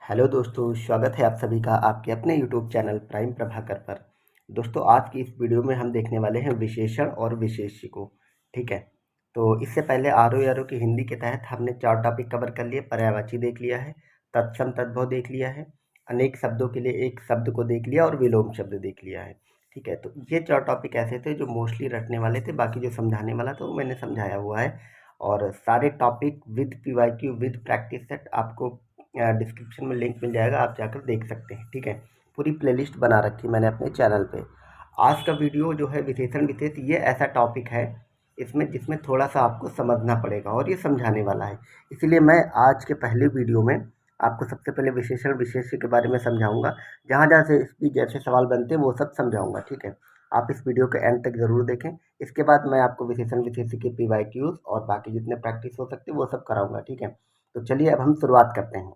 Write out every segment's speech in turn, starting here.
Hello दोस्तों, स्वागत है आप सभी का आपके अपने यूट्यूब चैनल प्राइम प्रभाकर पर। दोस्तों, आज की इस वीडियो में हम देखने वाले हैं विशेषण और विशेष्य को। ठीक है, तो इससे पहले आरो की हिंदी के तहत हमने 4 टॉपिक कवर कर लिए। पर्यायवाची देख लिया है, तत्सम तद्भव देख लिया है, अनेक शब्दों के लिए एक शब्द को देख लिया और विलोम शब्द देख लिया है। ठीक है, तो ये 4 टॉपिक ऐसे थे जो मोस्टली रटने वाले थे, बाकी जो समझाने वाला था वो मैंने समझाया हुआ है। और सारे topic with PYQ with practice set आपको डिस्क्रिप्शन में लिंक मिल जाएगा, आप जाकर देख सकते हैं। ठीक है, पूरी प्लेलिस्ट बना रखी मैंने अपने चैनल पे। आज का वीडियो जो है विशेषण विशेष, ये ऐसा टॉपिक है इसमें जिसमें थोड़ा सा आपको समझना पड़ेगा और ये समझाने वाला है। इसलिए मैं आज के पहले वीडियो में आपको सबसे पहले विशेषण विशेष्य के बारे में समझाऊंगा। जहाँ जहाँ से भी जैसे सवाल बनते हैं वो सब समझाऊंगा। ठीक है, आप इस वीडियो के एंड तक ज़रूर देखें। इसके बाद मैं आपको विशेषण विशेष्य के PYQs और बाकी जितने प्रैक्टिस हो सकते हैं वो सब कराऊंगा। ठीक है, तो चलिए अब हम शुरुआत करते हैं।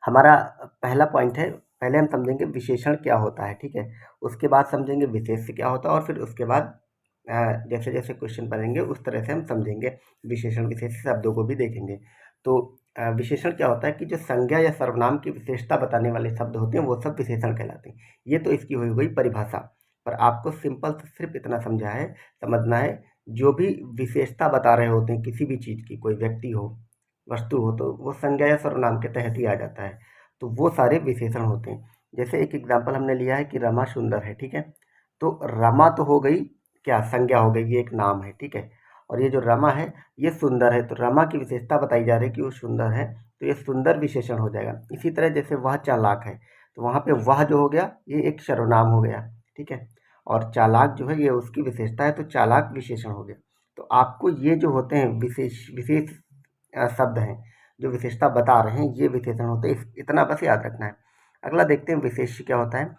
हमारा पहला पॉइंट है, पहले हम समझेंगे विशेषण क्या होता है। ठीक है, उसके बाद समझेंगे विशेष्य क्या होता है और फिर उसके बाद जैसे जैसे क्वेश्चन बनेंगे उस तरह से हम समझेंगे विशेषण विशेष्य शब्दों को भी देखेंगे। तो विशेषण क्या होता है कि जो संज्ञा या सर्वनाम की विशेषता बताने वाले शब्द होते हैं वो सब विशेषण कहलाते हैं। ये तो इसकी हुई गई परिभाषा, पर आपको सिंपल सिर्फ इतना समझना है, जो भी विशेषता बता रहे होते हैं किसी भी चीज़ की, कोई व्यक्ति हो, वस्तु हो, तो वो संज्ञा या सर्वनाम के तहत ही आ जाता है। तो वो सारे विशेषण होते हैं। जैसे एक एग्जाम्पल हमने लिया है कि रमा सुंदर है। ठीक है, तो रमा तो हो गई क्या, संज्ञा हो गई, ये एक नाम है। ठीक है, और ये जो रमा है ये सुंदर है, तो रमा की विशेषता बताई जा रही है कि वो सुंदर है, तो ये सुंदर विशेषण हो जाएगा। इसी तरह जैसे वह चालाक है, तो वहाँ पे वह जो हो गया ये एक सर्वनाम हो गया। ठीक है, और चालाक जो है ये उसकी विशेषता है, तो चालाक विशेषण हो गया। तो आपको ये जो होते हैं विशेष विशेष शब्द हैं जो विशेषता बता रहे हैं, ये विशेषण होते हैं। इतना बस याद रखना है। अगला देखते हैं विशेष्य क्या होता है।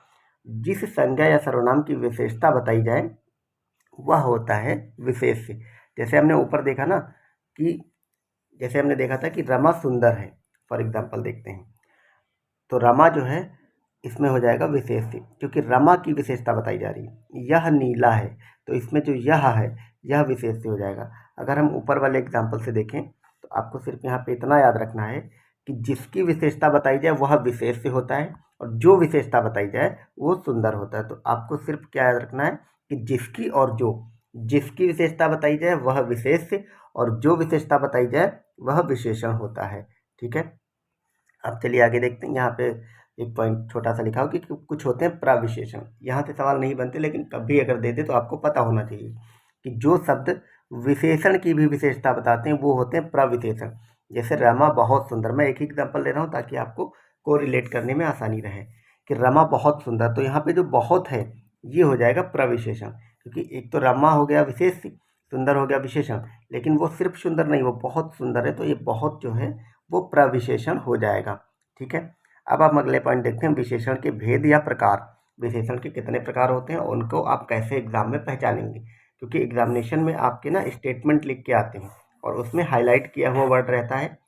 जिस संज्ञा या सर्वनाम की विशेषता बताई जाए वह होता है विशेष्य। जैसे हमने ऊपर देखा ना कि जैसे हमने देखा था कि रमा सुंदर है, फॉर एग्जाम्पल देखते हैं, तो रमा जो है इसमें हो जाएगा विशेष्य, क्योंकि रमा की विशेषता बताई जा रही है। यह नीला है, तो इसमें जो यह है यह विशेष्य हो जाएगा। अगर हम ऊपर वाले एग्जाम्पल से देखें तो आपको सिर्फ यहाँ पे इतना याद रखना है कि जिसकी विशेषता बताई जाए वह विशेष्य होता है और जो विशेषता बताई जाए वो सुंदर होता है। तो आपको सिर्फ क्या याद रखना है कि जिसकी और जो, जिसकी विशेषता बताई जाए वह विशेष्य और जो विशेषता बताई जाए वह विशेषण होता है। ठीक है, अब चलिए आगे देखते हैं। यहाँ पे एक पॉइंट छोटा सा लिखा हो कि कुछ होते हैं प्रविशेषण। यहाँ से सवाल नहीं बनते, लेकिन कभी अगर दे दे तो आपको पता होना चाहिए कि जो शब्द विशेषण की भी विशेषता बताते हैं वो होते हैं प्रविशेषण। जैसे रमा बहुत सुंदर, मैं एक ही एग्जाम्पल ले रहा हूँ ताकि आपको को रिलेट करने में आसानी रहे कि रमा बहुत सुंदर, तो यहाँ पे जो बहुत है ये हो जाएगा प्रविशेषण, क्योंकि एक तो रमा हो गया विशेष, सुंदर हो गया विशेषण, लेकिन वो सिर्फ सुंदर नहीं, वो बहुत सुंदर है, तो ये बहुत जो है वो प्रविशेषण हो जाएगा। ठीक है, अब हम अगले पॉइंट देखते हैं विशेषण के भेद या प्रकार। विशेषण के कितने प्रकार होते हैं, उनको आप कैसे एग्जाम में पहचानेंगे, क्योंकि एग्जामिनेशन में आपके ना स्टेटमेंट लिख के आते हैं और उसमें हाईलाइट किया हुआ वर्ड रहता है,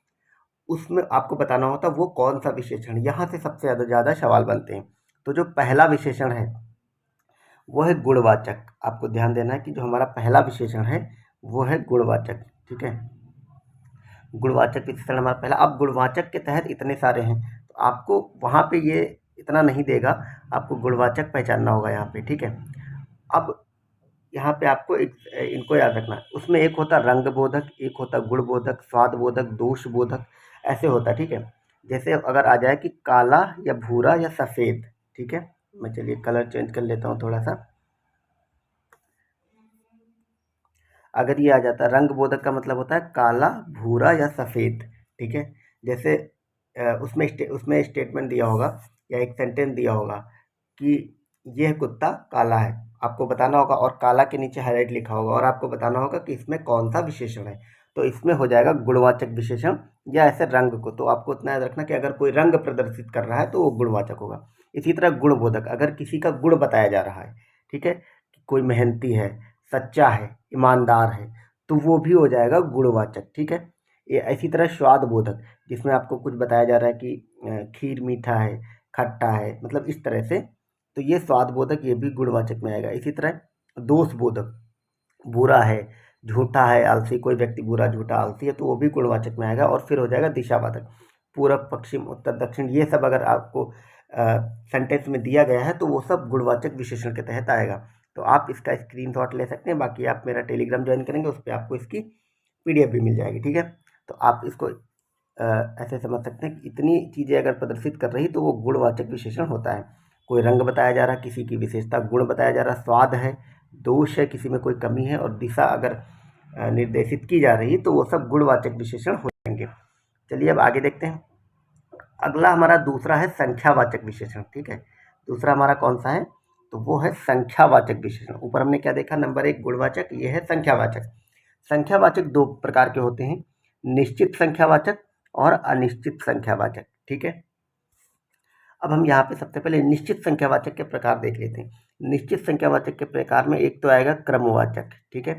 उसमें आपको बताना होता है वो कौन सा विशेषण। यहाँ से सबसे ज़्यादा सवाल बनते हैं। तो जो पहला विशेषण है वो है गुणवाचक। आपको ध्यान देना है कि जो हमारा पहला विशेषण है वो है गुणवाचक। ठीक है, गुणवाचक विशेषण हमारा पहला। अब गुणवाचक के तहत इतने सारे हैं, तो आपको वहाँ पे ये इतना नहीं देगा, आपको गुणवाचक पहचानना होगा यहाँ पे। ठीक है, अब यहाँ पे आपको इनको याद रखना है। उसमें एक होता रंग बोधक, एक होता गुण बोधक, स्वाद बोधक, दोष बोधक, ऐसे होता। ठीक है, जैसे अगर आ जाए कि काला या भूरा या सफ़ेद। ठीक है, मैं चलिए कलर चेंज कर लेता हूँ थोड़ा सा। अगर ये आ जाता है रंग बोधक का मतलब होता है काला, भूरा या सफ़ेद। ठीक है, जैसे उसमें स्टेटमेंट दिया होगा या एक सेंटेंस दिया होगा कि यह कुत्ता काला है, आपको बताना होगा, और काला के नीचे हाईलाइट लिखा होगा और आपको बताना होगा कि इसमें कौन सा विशेषण है। तो इसमें हो जाएगा गुणवाचक विशेषण, या ऐसे रंग को, तो आपको इतना याद रखना कि अगर कोई रंग प्रदर्शित कर रहा है तो वो गुणवाचक होगा। इसी तरह गुणबोधक, अगर किसी का गुण बताया जा रहा है, ठीक है, कि कोई मेहनती है, सच्चा है, ईमानदार है, तो वो भी हो जाएगा गुणवाचक। ठीक है, ये इसी तरह स्वाद बोधक, जिसमें आपको कुछ बताया जा रहा है कि खीर मीठा है, खट्टा है, मतलब इस तरह से, तो ये स्वाद बोधक, ये भी गुणवाचक में आएगा। इसी तरह दोष बोधक, बुरा है, झूठा है, आलसी, कोई व्यक्ति बुरा, झूठा, आलसी है, तो वो भी गुणवाचक में आएगा। और फिर हो जाएगा दिशावाचक। पूरब, पश्चिम, उत्तर, दक्षिण, ये सब अगर आपको सेंटेंस में दिया गया है तो वो सब गुणवाचक विशेषण के तहत आएगा। तो आप इसका स्क्रीनशॉट ले सकते हैं। बाकी आप मेरा टेलीग्राम ज्वाइन करेंगे, उस पर आपको इसकी PDF भी मिल जाएगी, ठीक है। तो आप इसको ऐसे समझ सकते हैं कि इतनी चीज़ें अगर प्रदर्शित कर रही तो वो गुणवाचक विशेषण होता है। कोई रंग बताया जा रहा, किसी की विशेषता गुण बताया जा रहा, स्वाद है, दोष है, किसी में कोई कमी है, और दिशा अगर निर्देशित की जा रही है तो वो सब गुणवाचक विशेषण हो जाएंगे। चलिए अब आगे देखते हैं। अगला हमारा दूसरा है संख्यावाचक विशेषण, ठीक है। दूसरा हमारा कौन सा है, तो वो है संख्यावाचक विशेषण। ऊपर हमने क्या देखा, नंबर 1 गुणवाचक, ये है संख्यावाचक। संख्यावाचक दो प्रकार के होते हैं, निश्चित संख्यावाचक और अनिश्चित संख्यावाचक, ठीक है। अब हम यहाँ पे सबसे पहले निश्चित संख्यावाचक के प्रकार देख लेते हैं। निश्चित संख्यावाचक के प्रकार में एक तो आएगा क्रमवाचक, ठीक है।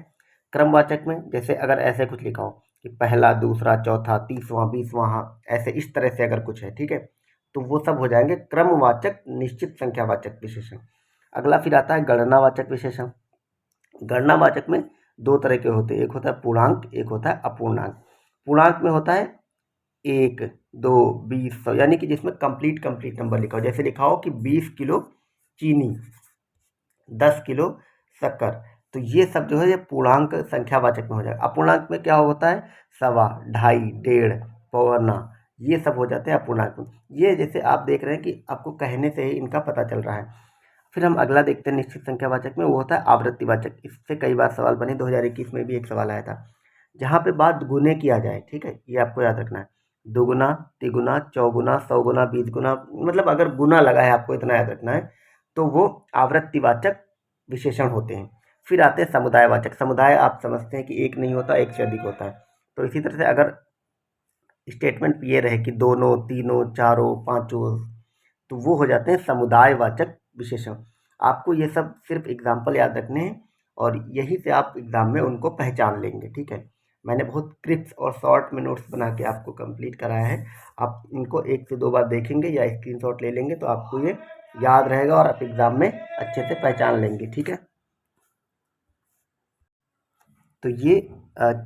क्रमवाचक में जैसे अगर ऐसे कुछ लिखा हो कि पहला, दूसरा, चौथा, 30वां, 20वां, ऐसे इस तरह से अगर कुछ है, ठीक है, तो वो सब हो जाएंगे क्रमवाचक निश्चित संख्यावाचक विशेषण। अगला फिर आता है गणनावाचक विशेषण। गणनावाचक में दो तरह के होते हैं, एक होता है पूर्णांक, एक होता है अपूर्णांक। पूर्णांक में होता है 1, 2, 20, 100, यानी कि जिसमें कंप्लीट नंबर लिखा हो। जैसे लिखा हो कि 20 किलो चीनी, 10 किलो शक्कर, तो ये सब जो है ये पूर्णांक संख्यावाचक में हो जाएगा। अपूर्णांक में क्या होता है, सवा, ढाई, डेढ़, पौना, ये सब हो जाते हैं अपूर्णांक में। ये जैसे आप देख रहे हैं कि आपको कहने से ही इनका पता चल रहा है। फिर हम अगला देखते हैं निश्चित संख्यावाचक में, वो होता है आवृत्तिवाचक। इससे कई बार सवाल बने, 2021 में भी एक सवाल आया था, जहाँ पे बात गुने की आ जाए, ठीक है, ये आपको याद रखना है। दुगुना, तिगुना, चौगुना, सौगुना, 20 गुना, मतलब अगर गुना लगा है, आपको इतना याद रखना है, तो वो आवृत्तिवाचक विशेषण होते हैं। फिर आते हैं समुदायवाचक। समुदाय आप समझते हैं कि एक नहीं होता, एक से अधिक होता है। तो इसी तरह से अगर स्टेटमेंट ये रहे कि दोनों, तीनों, चारों, पांचों, तो वो हो जाते हैं समुदायवाचक विशेषण। आपको ये सब सिर्फ एग्जाम्पल याद रखने हैं और यही से आप एग्जाम में उनको पहचान लेंगे, ठीक है। मैंने बहुत क्रिप्स और शॉर्ट में नोट्स बना के आपको कंप्लीट कराया है। आप इनको 1 से 2 बार देखेंगे या स्क्रीनशॉट ले लेंगे तो आपको ये याद रहेगा और आप एग्जाम में अच्छे से पहचान लेंगे, ठीक है। तो ये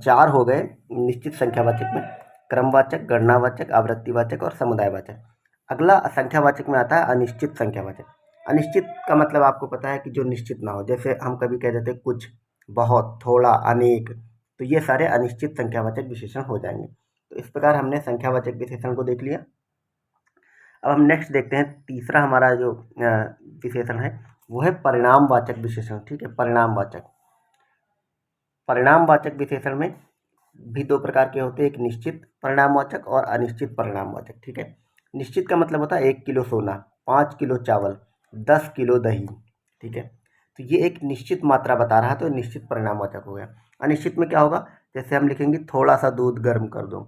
4 हो गए निश्चित संख्यावाचक में, क्रमवाचक, गणनावाचक, आवृत्तिवाचक और समुदायवाचक। अगला संख्यावाचक में आता है अनिश्चित संख्यावाचक। अनिश्चित का मतलब आपको पता है कि जो निश्चित ना हो, जैसे हम कभी कह देते हैं कुछ, बहुत, थोड़ा, अनेक, तो ये सारे अनिश्चित संख्यावाचक विशेषण हो जाएंगे। तो इस प्रकार हमने संख्यावाचक विशेषण को देख लिया। अब हम नेक्स्ट देखते हैं, तीसरा हमारा जो विशेषण है वो है परिणामवाचक विशेषण, ठीक है। परिणामवाचक विशेषण में भी दो प्रकार के होते हैं, एक निश्चित परिणामवाचक और अनिश्चित परिणामवाचक, ठीक है। निश्चित का मतलब होता है 1 किलो सोना, 5 किलो चावल, 10 किलो दही, ठीक है। तो ये एक निश्चित मात्रा बता रहा है, तो निश्चित परिणामवाचक हो गया। अनिश्चित में क्या होगा, जैसे हम लिखेंगे थोड़ा सा दूध गर्म कर दो,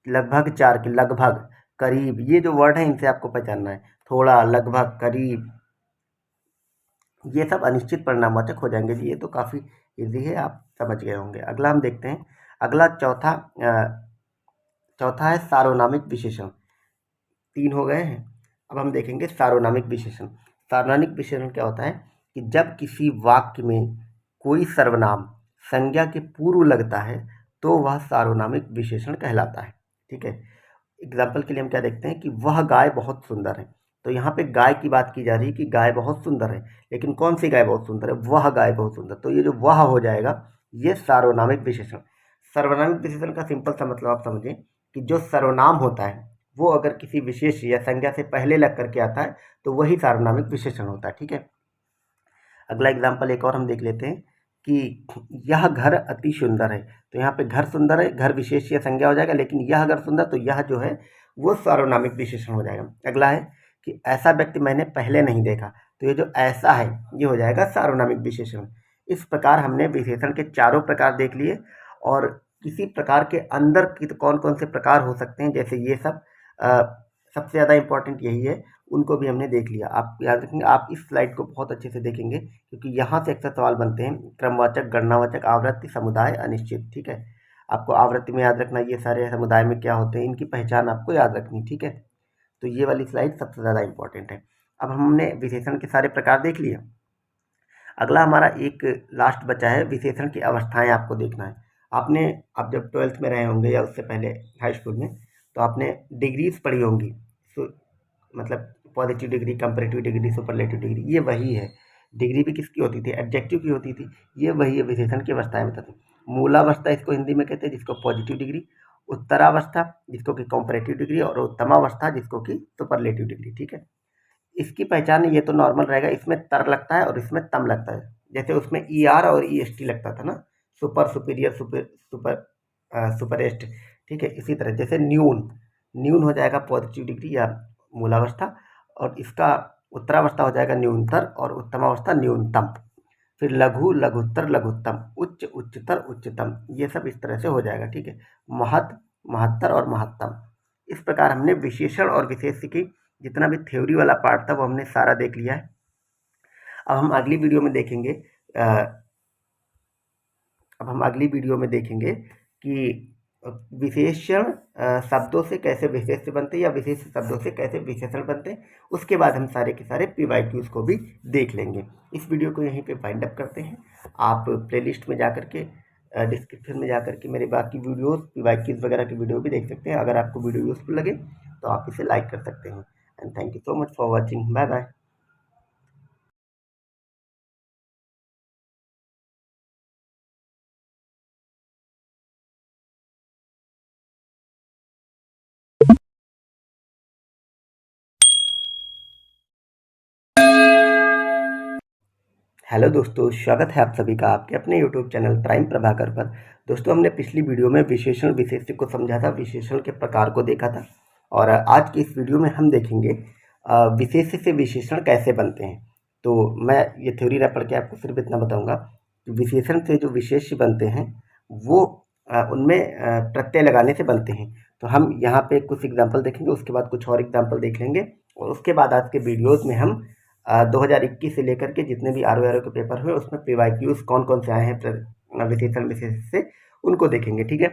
लगभग 4 किलो, लगभग, करीब, ये जो वर्ड है इनसे आपको पहचानना है, थोड़ा, लगभग, करीब, ये सब अनिश्चित परिणामवाचक हो जाएंगे जी। ये तो काफ़ी इजी है, आप समझ गए होंगे। अगला हम देखते हैं, अगला चौथा है सार्वनामिक विशेषण। 3 हो गए हैं। अब हम देखेंगे सार्वनामिक विशेषण। सार्वनामिक विशेषण क्या होता है कि जब किसी वाक्य में कोई सर्वनाम संज्ञा के पूर्व लगता है तो वह सार्वनामिक विशेषण कहलाता है, ठीक है। एग्जाम्पल के लिए हम क्या देखते हैं कि वह गाय बहुत सुंदर है। तो यहाँ पे गाय की बात की जा रही है कि गाय बहुत सुंदर है, लेकिन कौन सी गाय बहुत सुंदर है, वह गाय बहुत सुंदर। तो ये जो वह हो जाएगा ये सार्वनामिक विशेषण। सर्वनामिक विशेषण का सिंपल सा मतलब आप समझें कि जो सर्वनाम होता है वो अगर किसी विशेष या संज्ञा से पहले लग करके आता है तो वही सार्वनामिक विशेषण होता है, ठीक है। अगला एग्जाम्पल एक और हम देख लेते हैं कि यह घर अति सुंदर है। तो यहाँ पे घर सुंदर है, घर विशेष या संज्ञा हो जाएगा, लेकिन यह घर सुंदर, तो यह जो है वो सार्वनामिक विशेषण हो जाएगा। अगला है कि ऐसा व्यक्ति मैंने पहले नहीं देखा। तो ये जो ऐसा है ये हो जाएगा सार्वनामिक विशेषण। इस प्रकार हमने विशेषण के चारों प्रकार देख लिए और किसी प्रकार के अंदर की कौन कौन से प्रकार हो सकते हैं, जैसे ये सब सबसे ज़्यादा इंपॉर्टेंट यही है, उनको भी हमने देख लिया। आप याद रखेंगे, आप इस स्लाइड को बहुत अच्छे से देखेंगे क्योंकि यहाँ से अक्सर सवाल बनते हैं, क्रमवाचक, गणनावाचक, आवृत्ति, समुदाय, अनिश्चित, ठीक है। आपको आवृत्ति में याद रखना ये सारे, समुदाय में क्या होते हैं इनकी पहचान आपको याद रखनी, ठीक है। तो ये वाली स्लाइड सबसे ज़्यादा इंपॉर्टेंट है। अब हमने विशेषण के सारे प्रकार देख लिए। अगला हमारा एक लास्ट बचा है, विशेषण की अवस्थाएं आपको देखना है। आप जब 12th में रहे होंगे या उससे पहले हाई स्कूल में, तो आपने डिग्रीज पढ़ी होंगी, मतलब positive degree, comparative degree, superlative degree, ये वही है। डिग्री भी किसकी होती थी? एडजेक्टिव की होती थी। ये वही है, विशेषण की अवस्थाएं बताती हैं। मूलावस्था इसको हिंदी में कहते हैं, जिसको पॉजिटिव डिग्री, उत्तरावस्था जिसको कि कंपैरेटिव डिग्री, और उत्तमावस्था जिसको कि सुपरलेटिव डिग्री। ठीक है, इसकी पहचान ये तो नॉर्मल रहेगा, इसमें तर लगता है और इसमें तम लगता है। जैसे उसमें ई आर और ई एस टी लगता था ना, सुपर, सुपीरियर, सुपरेस्ट। ठीक है, इसी तरह जैसे न्यून, न्यून हो जाएगा पॉजिटिव डिग्री या मूलावस्था, और इसका उत्तरावस्था हो जाएगा न्यूनतर, और उत्तमावस्था न्यूनतम। फिर लघु, लघुत्तर, लघुत्तम, उच्च, उच्चतर, उच्चतम, ये सब इस तरह से हो जाएगा। ठीक है, महत्, महत्तर और महत्तम। इस प्रकार हमने विशेषण और विशेष्य की जितना भी थ्योरी वाला पार्ट था वो हमने सारा देख लिया है। अब हम अगली वीडियो में देखेंगे अब हम अगली वीडियो में देखेंगे कि विशेषण शब्दों से कैसे विशेष्य बनते हैं, या विशेष शब्दों से कैसे विशेषण बनते हैं। उसके बाद हम सारे के सारे PYQs को भी देख लेंगे। इस वीडियो को यहीं पे फाइंड अप करते हैं। आप प्लेलिस्ट में जाकर के, डिस्क्रिप्शन में जाकर के मेरे बाकी वीडियोस, PYQs वगैरह की वीडियो भी देख सकते हैं। अगर आपको वीडियो यूजफुल लगे तो आप इसे लाइक कर सकते हैं। And thank you so much for watching. Bye bye. Hello दोस्तों, स्वागत है आप सभी का आपके अपने यूट्यूब चैनल प्राइम प्रभाकर पर। दोस्तों, हमने पिछली वीडियो में विशेषण विशेष्य को समझा था, विशेषण के प्रकार को देखा था, और आज की इस वीडियो में हम देखेंगे विशेष्य से विशेषण कैसे बनते हैं। तो मैं ये थ्योरी ना पढ़ के आपको सिर्फ इतना बताऊंगा कि विशेषण से जो विशेष्य बनते हैं वो उनमें प्रत्यय लगाने से बनते हैं। तो हम यहाँ पे कुछ एग्जाम्पल देखेंगे, उसके बाद कुछ और एग्जाम्पल देख लेंगे, और उसके बाद आज के वीडियोज़ में हम 2021 से लेकर के जितने भी RO के पेपर हुए उसमें PYQs कौन कौन से आए हैं विशेषण विशेष से, उनको देखेंगे। ठीक है,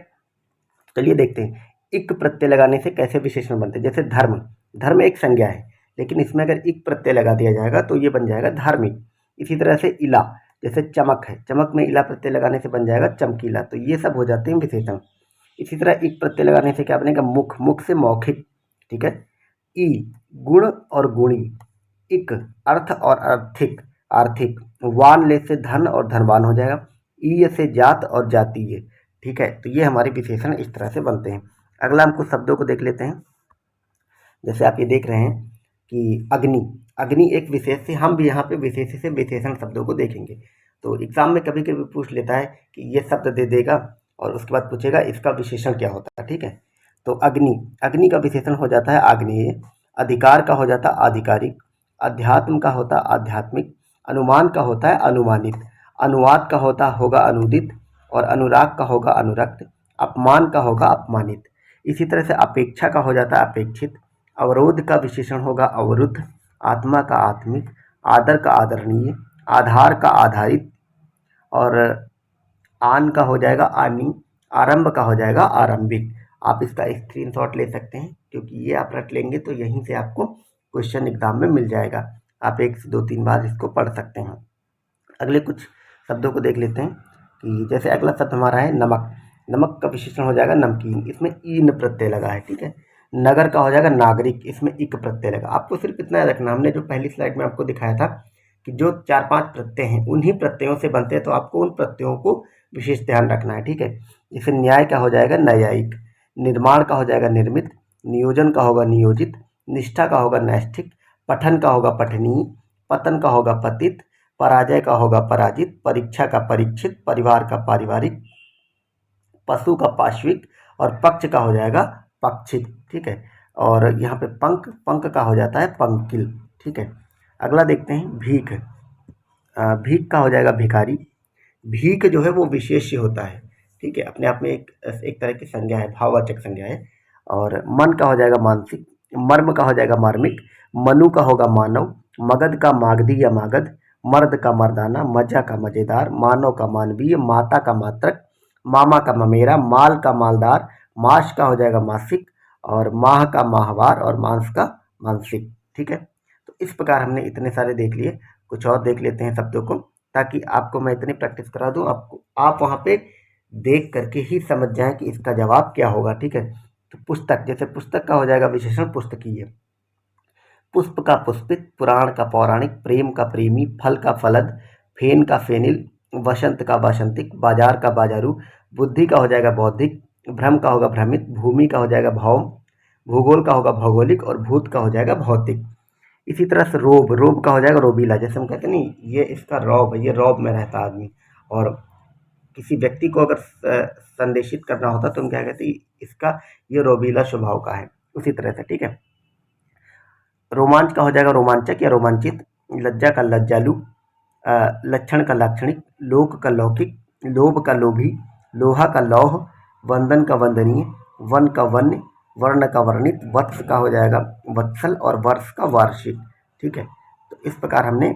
चलिए देखते हैं इक प्रत्यय लगाने से कैसे विशेषण बनते हैं। जैसे धर्म, धर्म एक संज्ञा है, लेकिन इसमें अगर इक प्रत्यय लगा दिया जाएगा तो ये बन जाएगा धार्मिक। इसी तरह से इला, जैसे चमक है, चमक में इला प्रत्यय लगाने से बन जाएगा चमकीला। तो ये सब हो जाते हैं विशेषण। इसी तरह इक प्रत्यय लगाने से क्या बनेगा? मुख, मुख से मौखिक। ठीक है, ई, गुण और गुणी। इक, अर्थ और आर्थिक, आर्थिक। वान ले से धन और धनवान हो जाएगा। ईय से जात और जातीय। ठीक है, तो ये हमारे विशेषण इस तरह से बनते हैं। अगला हम कुछ शब्दों को देख लेते हैं। जैसे आप ये देख रहे हैं कि अग्नि, अग्नि एक विशेष से, हम भी यहाँ पे विशेष से विशेषण शब्दों को देखेंगे। तो एग्जाम में कभी कभी पूछ लेता है कि ये शब्द दे देगा और उसके बाद पूछेगा इसका विशेषण क्या होता है। ठीक है, तो अग्नि, अग्नि का विशेषण हो जाता है आग्नेय। अधिकार का हो जाता है आधिकारिक। अध्यात्म का होता है आध्यात्मिक। अनुमान का होता है अनुमानित। अनुवाद का होगा अनुदित। और अनुराग का होगा अनुरक्त। अपमान का होगा अपमानित। इसी तरह से अपेक्षा का हो जाता है अपेक्षित। अवरोध का विशेषण होगा अवरुद्ध। आत्मा का आत्मिक। आदर का आदरणीय। आधार का आधारित। और आन का हो जाएगा आनी। आरंभ का हो जाएगा आरंभिक। आप इसका स्क्रीनशॉट ले सकते हैं, क्योंकि ये आप रट लेंगे तो यहीं से आपको क्वेश्चन एग्जाम में मिल जाएगा। आप एक से 2-3 बार इसको पढ़ सकते हैं। अगले कुछ शब्दों को देख लेते हैं कि जैसे अगला शब्द हमारा है नमक। नमक का विशेषण हो जाएगा नमकीन, इसमें ईन प्रत्यय लगा है। ठीक है, नगर का हो जाएगा नागरिक, इसमें इक प्रत्यय लगा। आपको सिर्फ इतना याद रखना, हमने जो पहली स्लाइड में आपको दिखाया था कि जो 4-5 प्रत्यय हैं उन्हीं प्रत्ययों से बनते हैं, तो आपको उन प्रत्ययों को विशेष ध्यान रखना है। ठीक है, जैसे न्याय का हो जाएगा न्यायिक। निर्माण का हो जाएगा निर्मित। नियोजन का होगा नियोजित। निष्ठा का होगा नैष्ठिक। पठन का होगा पठनीय। पतन का होगा पतित। पराजय का होगा पराजित। परीक्षा का परीक्षित। परिवार का पारिवारिक। पशु का पाश्विक। और पक्ष का हो जाएगा पक्षित। ठीक है, और यहाँ पे पंख, पंख का हो जाता है पंकिल। ठीक है, अगला देखते हैं भीख। भीख का हो जाएगा भिखारी। भीख जो है वो विशेष्य होता है। ठीक है, अपने आप में एक तरह की संज्ञा है, भाववाचक संज्ञा है। और मन का हो जाएगा मानसिक। मर्म का हो जाएगा मार्मिक। मनु का होगा मानव। मगध का मागधी या मागध। मर्द का मर्दाना। मजा का मजेदार। मानव का मानवीय। माता का मात्रक। मामा का ममेरा। माल का मालदार। मास का हो जाएगा मासिक। और माह का माहवार। और मांस का मानसिक। ठीक है, तो इस प्रकार हमने इतने सारे देख लिए। कुछ और देख लेते हैं शब्दों को, ताकि आपको मैं इतनी प्रैक्टिस करा दूं, आपको आप वहाँ पे देख करके ही समझ जाएं कि इसका जवाब क्या होगा। ठीक है, तो पुस्तक, जैसे पुस्तक का हो जाएगा विशेषण पुस्तकीय। पुष्प का पुष्पित, पुराण का पौराणिक, प्रेम का प्रेमी, फल का फलद, फेन का फेनिल, वसंत का वासंतिक, बाजार का बाजारू, बुद्धि का हो जाएगा बौद्धिक, भ्रम का होगा भ्रमित, भूमि का हो जाएगा भौम, भूगोल का होगा भौगोलिक और भूत का हो जाएगा भौतिक। इसी तरह से रोब, रोब का हो जाएगा रोबीला। जैसे हम कहते हैं नहीं, ये इसका रौब है, ये रौब में रहता आदमी। और किसी व्यक्ति को अगर संदेशित करना होता तो हम क्या कहते हैं, इसका ये रोबीला स्वभाव का है। उसी तरह से, ठीक है। रोमांच का हो जाएगा रोमांचक या रोमांचित, लज्जा का लज्जालु, लक्षण का लाक्षणिक, लोक का लौकिक, लोभ का लोभी, लोहा का लौह, वंदन का वंदनीय, वन का वन्य, वर्ण का वर्णित, वत्स का हो जाएगा वत्सल और वर्ष का वार्षिक। ठीक है, तो इस प्रकार हमने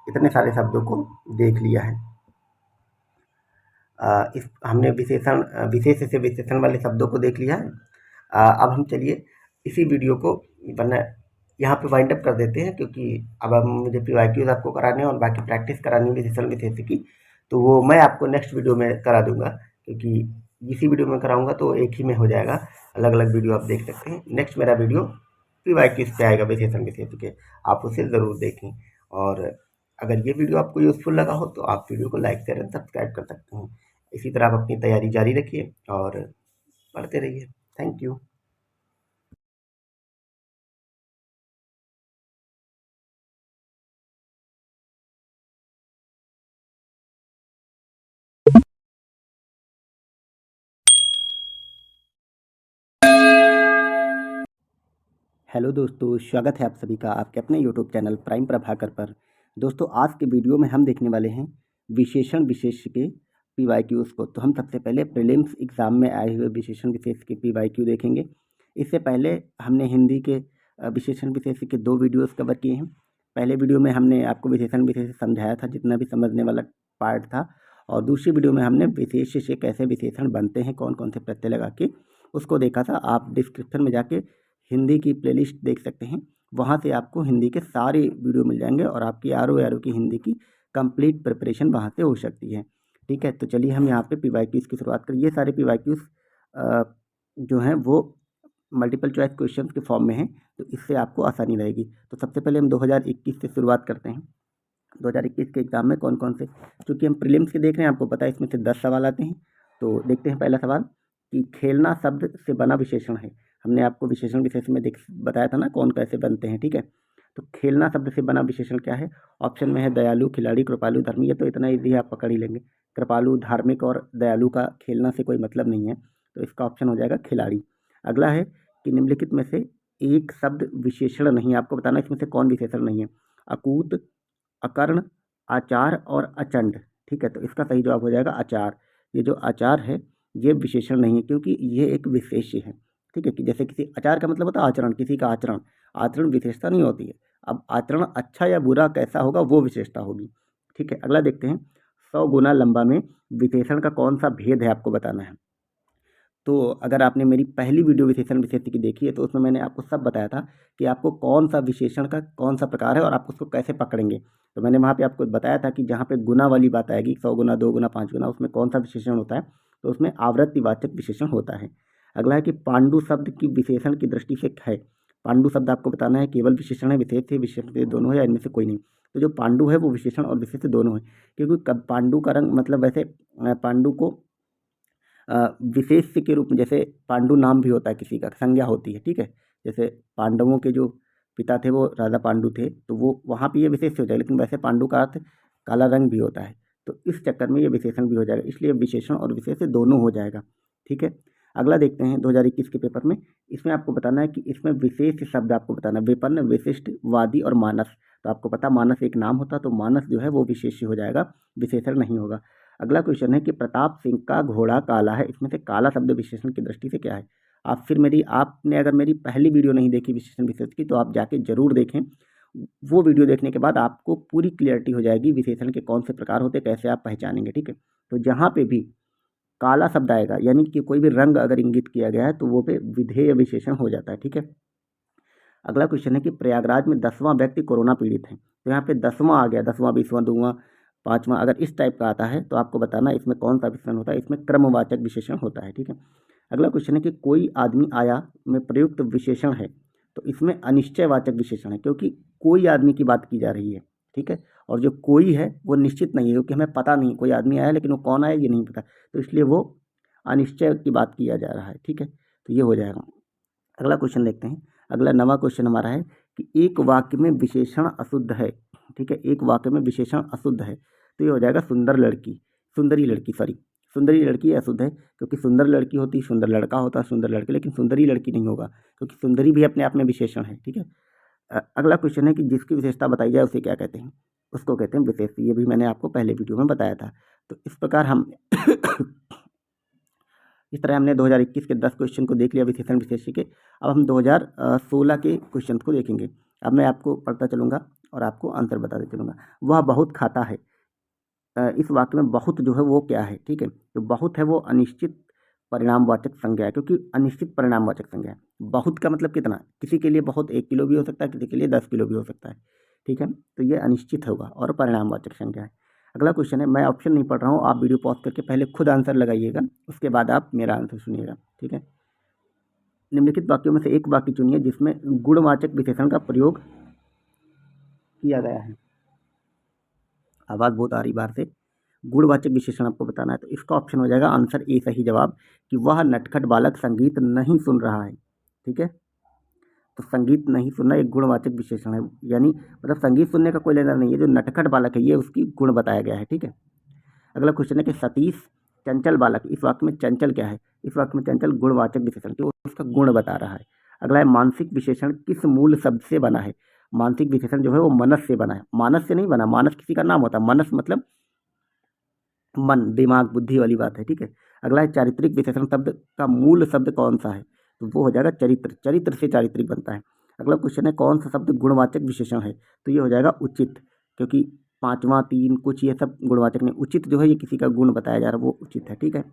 इतने सारे शब्दों को देख लिया है। इस हमने विशेषण, विशेष से विशेषण वाले शब्दों को देख लिया है। अब हम चलिए इसी वीडियो को वरना यहाँ पे वाइंड अप कर देते हैं, क्योंकि अब मुझे PYQs आपको कराने हैं और बाकी प्रैक्टिस करानी है विशेषण विशेष की, तो वो मैं आपको नेक्स्ट वीडियो में करा दूंगा, क्योंकि इसी वीडियो में कराऊंगा तो एक ही में हो जाएगा। अलग अलग वीडियो आप देख सकते हैं। नेक्स्ट मेरा वीडियो PYQs पे आएगा विशेषण विशेष के, आप उसे ज़रूर देखें। और अगर ये वीडियो आपको यूज़फुल लगा हो तो आप वीडियो को लाइक शेयर सब्सक्राइब कर सकते हैं। इसी तरह आप अपनी तैयारी जारी रखिए और पढ़ते रहिए। Thank you. हेलो दोस्तों, स्वागत है आप सभी का आपके अपने यूट्यूब चैनल प्राइम प्रभाकर पर। दोस्तों, आज के वीडियो में हम देखने वाले हैं विशेषण विशेष के PYQs को। तो हम सबसे पहले प्रीलिम्स एग्ज़ाम में आए हुए विशेषण विशेष के PYQ देखेंगे। इससे पहले हमने हिंदी के विशेषण विशेष के 2 वीडियोज़ कवर किए हैं। पहले वीडियो में हमने आपको विशेषण विशेष समझाया था, जितना भी समझने वाला पार्ट था, और दूसरी वीडियो में हमने विशेष से कैसे विशेषण बनते हैं, कौन कौन से प्रत्यय लगा के, उसको देखा था। आप डिस्क्रिप्शन में जाके हिंदी की प्लेलिस्ट देख सकते हैं, वहाँ से आपको हिंदी के सारे वीडियो मिल जाएंगे और आपकी RO की हिंदी की कंप्लीट प्रिपरेशन वहाँ से हो सकती है। ठीक है, तो चलिए हम यहाँ पे PYQs की शुरुआत करें। ये सारे PYQs जो हैं वो मल्टीपल चॉइस क्वेश्चन के फॉर्म में हैं, तो इससे आपको आसानी रहेगी। तो सबसे पहले हम 2021 से शुरुआत करते हैं। 2021 के एग्ज़ाम में कौन कौन से, चूँकि हम प्रीलिम्स के देख रहे हैं, आपको पता है इसमें से 10 सवाल आते हैं। तो देखते हैं पहला सवाल कि खेलना शब्द से बना विशेषण है। हमने आपको विशेषण विशेष में बताया था ना कौन कैसे बनते हैं। ठीक है, तो खेलना शब्द से बना विशेषण क्या है? ऑप्शन में है दयालु, खिलाड़ी, कृपालु, धर्मी। ये तो इतना ईजी है, आप पकड़ ही लेंगे। कृपालु, धार्मिक और दयालु का खेलना से कोई मतलब नहीं है, तो इसका ऑप्शन हो जाएगा खिलाड़ी। अगला है कि निम्नलिखित में से एक शब्द विशेषण नहीं है, आपको बताना इसमें से कौन विशेषण नहीं है। अकूत, अकर्ण, आचार और अचंड। ठीक है, तो इसका सही जवाब हो जाएगा आचार। ये जो आचार है ये विशेषण नहीं है, क्योंकि ये एक विशेष्य है। ठीक है, कि जैसे किसी आचार का मतलब होता है आचरण, किसी का आचरण, आचरण विशेषता नहीं होती है। अब आचरण अच्छा या बुरा कैसा होगा वो विशेषता होगी। ठीक है, अगला देखते हैं 100 गुना लंबा में विशेषण का कौन सा भेद है, आपको बताना है। तो अगर आपने मेरी पहली वीडियो विशेषण विशेष की देखी है तो उसमें मैंने आपको सब बताया था कि आपको कौन सा विशेषण का कौन सा प्रकार है और आप उसको कैसे पकड़ेंगे। तो मैंने वहाँ पे आपको बताया था कि जहाँ पे गुना वाली बात आएगी, 100 गुना, 2 गुना, 5 गुना, उसमें कौन सा विशेषण होता है, तो उसमें आवृत्तिवाचक विशेषण होता है। अगला है कि पांडु शब्द की विशेषण की दृष्टि से है। पांडु शब्द आपको बताना है केवल विशेषण है, विशेष है, विशेषण से दोनों है, या इनमें से कोई नहीं। तो जो पांडु है वो विशेषण और विशेष दोनों है, क्योंकि कब पांडु का रंग मतलब वैसे पांडु को विशेष के रूप में, जैसे पांडु नाम भी होता है, किसी का संज्ञा होती है। ठीक है, जैसे पांडवों के जो पिता थे वो राजा पांडु थे, तो वो वहाँ पे ये विशेष हो जाएगा, लेकिन वैसे पांडु का अर्थ काला रंग भी होता है, तो इस चक्कर में ये विशेषण भी हो जाएगा, इसलिए विशेषण और विशेष दोनों हो जाएगा। ठीक है, अगला देखते हैं 2021 के पेपर में। इसमें आपको बताना है कि इसमें विशेष शब्द आपको बताना है, विपन्न, विशिष्ट, वादी और मानस। तो आपको पता मानस एक नाम होता, तो मानस जो है वो विशेष हो जाएगा, विशेषण नहीं होगा। अगला क्वेश्चन है कि प्रताप सिंह का घोड़ा काला है, इसमें से काला शब्द विशेषण की दृष्टि से क्या है? आपने अगर मेरी पहली वीडियो नहीं देखी विशेषण विशेष की, तो आप जाके जरूर देखें। वो वीडियो देखने के बाद आपको पूरी क्लियरिटी हो जाएगी विशेषण के कौन से प्रकार होते, कैसे आप पहचानेंगे। ठीक है, तो जहाँ पे भी काला शब्द आएगा, यानी कि कोई भी रंग अगर इंगित किया गया है, तो वो पे विधेय विशेषण हो जाता है। ठीक है, अगला क्वेश्चन है कि प्रयागराज में 10वां व्यक्ति कोरोना पीड़ित है। तो यहाँ पे 10वां आ गया, 10वां, 20वां, 2वां, 5वां, अगर इस टाइप का आता है तो आपको बताना इसमें कौन सा विशेषण होता है। इसमें क्रमवाचक विशेषण होता है। ठीक है, अगला क्वेश्चन है कि कोई आदमी आया में प्रयुक्त विशेषण है, तो इसमें अनिश्चयवाचक विशेषण है क्योंकि कोई आदमी की बात की जा रही है, ठीक है। और जो कोई है वो निश्चित नहीं है क्योंकि हमें पता नहीं कोई आदमी आया लेकिन वो कौन आया ये नहीं पता, तो इसलिए वो अनिश्चय की बात किया जा रहा है, ठीक है। तो ये हो जाएगा। अगला क्वेश्चन देखते हैं। अगला 9वां क्वेश्चन हमारा है कि एक वाक्य में विशेषण अशुद्ध है, ठीक है। एक वाक्य में विशेषण अशुद्ध है तो ये हो जाएगा सुंदर लड़की, सुंदरी लड़की, सॉरी सुंदरी लड़की अशुद्ध है क्योंकि सुंदर लड़की होती, सुंदर लड़का होता, सुंदर लड़की, लेकिन सुंदरी लड़की नहीं होगा क्योंकि सुंदरी भी अपने आप में विशेषण है, ठीक है। अगला क्वेश्चन है कि जिसकी विशेषता बताई जाए उसे क्या कहते हैं, उसको कहते हैं विशेष। ये भी मैंने आपको पहले वीडियो में बताया था। तो इस प्रकार हम इस तरह हमने 2021 के 10 क्वेश्चन को देख लिया विशेषण विशेष्य के। अब हम 2016 के क्वेश्चन को देखेंगे। अब मैं आपको पढ़ता चलूँगा और आपको आंसर बताते चलूँगा। वह बहुत खाता है, इस वाक्य में बहुत जो है वो क्या है, ठीक है। तो बहुत है वो अनिश्चित परिणामवाचक संज्ञा है क्योंकि अनिश्चित परिणामवाचक संज्ञा है। बहुत का मतलब कितना, किसी के लिए बहुत 1 किलो भी हो सकता है, किसी के लिए 10 किलो भी हो सकता है, ठीक है। तो ये अनिश्चित होगा और परिणामवाचक संज्ञा है। अगला क्वेश्चन है, मैं ऑप्शन नहीं पढ़ रहा हूँ, आप वीडियो पॉज करके पहले खुद आंसर लगाइएगा, उसके बाद आप मेरा आंसर सुनिएगा, ठीक है। निम्नलिखित वाक्यों में से एक वाक्य चुनिए जिसमें गुणवाचक विशेषण का प्रयोग किया गया है। आवाज़ बहुत आ रही बाहर से। गुणवाचक विशेषण आपको बताना है, तो इसका ऑप्शन हो जाएगा आंसर ए सही जवाब कि वह नटखट बालक संगीत नहीं सुन रहा है, ठीक है। तो संगीत नहीं सुनना एक गुणवाचक विशेषण है, यानी मतलब संगीत सुनने का कोई लेना नहीं है, जो नटखट बालक है ये उसकी गुण बताया गया है, ठीक है। अगला क्वेश्चन है कि सतीश चंचल बालक, इस वाक्य में चंचल क्या है, इस वाक्य में चंचल गुणवाचक विशेषण कि उसका गुण बता रहा है। अगला है मानसिक विशेषण किस मूल शब्द से बना है, मानसिक विशेषण जो है वो मनस से बना है, मानस से नहीं बना, मानस किसी का नाम होता है, मनस मतलब मन, दिमाग, बुद्धि वाली बात है, ठीक है। अगला है चारित्रिक विशेषण शब्द का मूल शब्द कौन सा है, तो वो हो जाएगा चरित्र, चरित्र से चारित्रिक बनता है। अगला क्वेश्चन है कौन सा शब्द गुणवाचक विशेषण है, तो ये हो जाएगा उचित, क्योंकि 5वां 3 कुछ ये सब गुणवाचक नहीं, उचित जो है ये किसी का गुण बताया जा रहा है वो उचित है, ठीक है।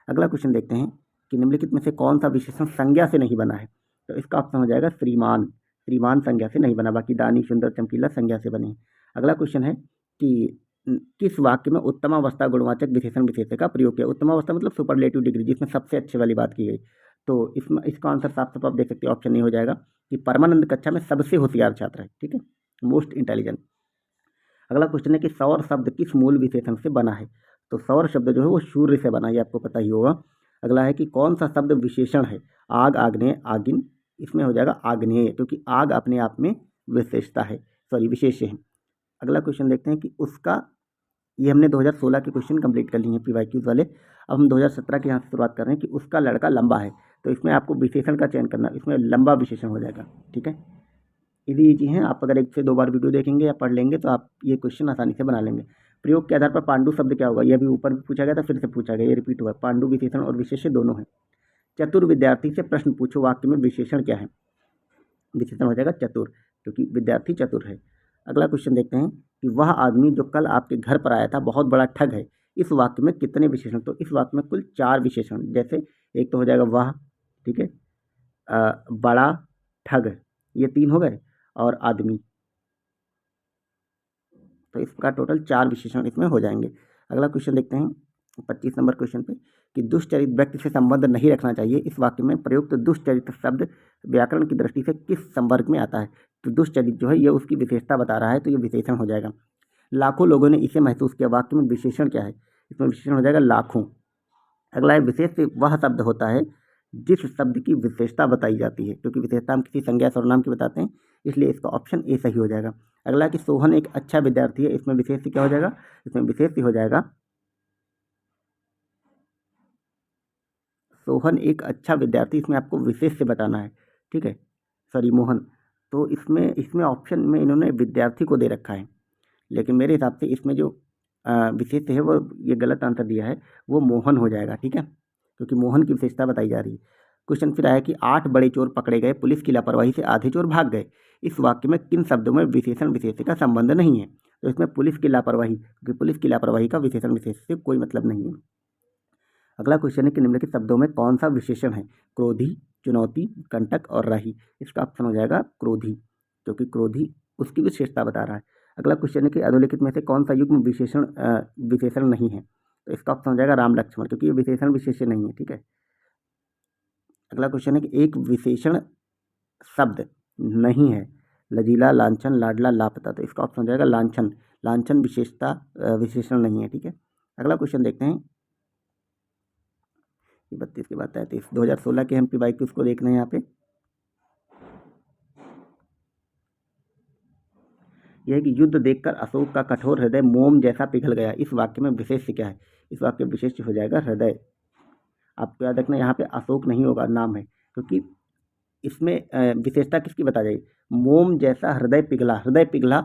अगला क्वेश्चन देखते हैं कि निम्नलिखित में से कौन सा विशेषण संज्ञा से नहीं बना है, तो इसका ऑप्शन हो जाएगा श्रीमान, श्रीमान संज्ञा से नहीं बना, बाकी दानी सुंदर चमकीला संज्ञा से बने। अगला क्वेश्चन है कि किस वाक्य में उत्तमावस्था गुणवाचक विशेषण विशेष्य का प्रयोग किया, उत्तमावस्था मतलब सुपरलेटिव डिग्री जिसमें सबसे अच्छे वाली बात की गई, तो इसमें इसका आंसर साफ साफ आप देख सकते हैं, ऑप्शन नहीं हो जाएगा कि परमानंद कक्षा में सबसे होशियार छात्र है, ठीक है, मोस्ट इंटेलिजेंट। अगला क्वेश्चन है कि सौर शब्द किस मूल विशेषण से बना है, तो सौर शब्द जो है वो सूर्य से बना है, ये आपको पता ही होगा। अगला है कि कौन सा शब्द विशेषण है, आग, आग्नेय, आगिन, इसमें हो जाएगा आग्नेय क्योंकि आग अपने आप में विशेषता है, सॉरी विशेष्य है। अगला क्वेश्चन देखते हैं कि उसका, ये हमने 2016 के क्वेश्चन कंप्लीट कर लिए हैं पीवाईक्यूज वाले। अब हम 2017 के यहाँ से शुरुआत कर रहे हैं कि उसका लड़का लंबा है, तो इसमें आपको विशेषण का चयन करना, इसमें लंबा विशेषण हो जाएगा, ठीक है। इजी इजी हैं, आप अगर 1 से 2 बार वीडियो देखेंगे या पढ़ लेंगे तो आप ये क्वेश्चन आसानी से बना लेंगे। प्रयोग के आधार पर पांडु शब्द क्या होगा, यह भी ऊपर भी पूछा गया था, फिर से पूछा गया, ये रिपीट हुआ, पांडु विशेषण और विशेष्य दोनों हैं। चतुर विद्यार्थी से प्रश्न पूछो, वाक्य में विशेषण क्या है, विशेषण हो जाएगा चतुर क्योंकि विद्यार्थी चतुर है। अगला क्वेश्चन देखते हैं कि वह आदमी जो कल आपके घर पर आया था बहुत बड़ा ठग है, इस वाक्य में कितने विशेषण, तो इस वाक्य में कुल 4 विशेषण, जैसे एक तो हो जाएगा वह, ठीक है, बड़ा, ठग, ये 3 हो गए, और आदमी, तो इसका टोटल 4 विशेषण इसमें हो जाएंगे। अगला क्वेश्चन देखते हैं 25 नंबर क्वेश्चन पे कि दुष्चरित व्यक्ति से संबंध नहीं रखना चाहिए, इस वाक्य में प्रयुक्त दुष्चरित शब्द व्याकरण की दृष्टि से किस संवर्ग में आता है, तो दुष्चरित जो है ये उसकी विशेषता बता रहा है, तो ये विशेषण हो जाएगा। लाखों लोगों ने इसे महसूस किया, वाक्य में विशेषण क्या है, इसमें विशेषण हो जाएगा लाखों। अगला है विशेष वह शब्द होता है जिस शब्द की विशेषता बताई जाती है, क्योंकि विशेषता हम किसी संज्ञा सर्वनाम की बताते हैं, इसलिए इसका ऑप्शन ए सही हो जाएगा। अगला कि सोहन एक अच्छा विद्यार्थी है, इसमें विशेष क्या हो जाएगा, इसमें विशेष हो जाएगा सोहन एक अच्छा विद्यार्थी, इसमें आपको विशेष से बताना है, ठीक है, सॉरी मोहन, तो इसमें इसमें ऑप्शन में इन्होंने विद्यार्थी को दे रखा है, लेकिन मेरे हिसाब से इसमें जो विशेष है वो ये गलत आंसर दिया है, वो मोहन हो जाएगा, ठीक है, क्योंकि मोहन की विशेषता बताई जा रही है। क्वेश्चन फिर आया कि 8 बड़े चोर पकड़े गए, पुलिस की लापरवाही से आधे चोर भाग गए, इस वाक्य में किन शब्दों में विशेषण विशेष्य का संबंध नहीं है, तो इसमें पुलिस की लापरवाही, क्योंकि पुलिस की लापरवाही का विशेषण विशेष्य से कोई मतलब नहीं है। अगला क्वेश्चन है कि निम्नलिखित शब्दों में कौन सा विशेषण है, क्रोधी, चुनौती, कंटक और राही, इसका ऑप्शन हो जाएगा क्रोधी, क्योंकि क्रोधी उसकी विशेषता बता रहा है। अगला क्वेश्चन है कि अधोलिखित में से कौन सा युग्म विशेषण नहीं है, तो इसका ऑप्शन हो जाएगा राम लक्ष्मण, क्योंकि ये विशेषण विशेष्य नहीं है, ठीक है। अगला क्वेश्चन है कि एक विशेषण शब्द नहीं है, लजीला, लांछन, लाडला, लापता। तो इसका ऑप्शन हो जाएगा लांछन। लांछन विशेषता विशेषण नहीं है, ठीक है। अगला क्वेश्चन देखते हैं, 32 के बाद 33, 2016 के MPY क्यूज को देखना है यहाँ पे। यह है कि युद्ध देखकर अशोक का कठोर हृदय मोम जैसा पिघल गया, इस वाक्य में विशेष क्या है? इस वाक्य में विशेष हो जाएगा हृदय। आपको याद रखना यहाँ पे अशोक नहीं होगा, नाम है, क्योंकि इसमें विशेषता किसकी बता जाएगी? मोम जैसा हृदय पिघला, हृदय पिघला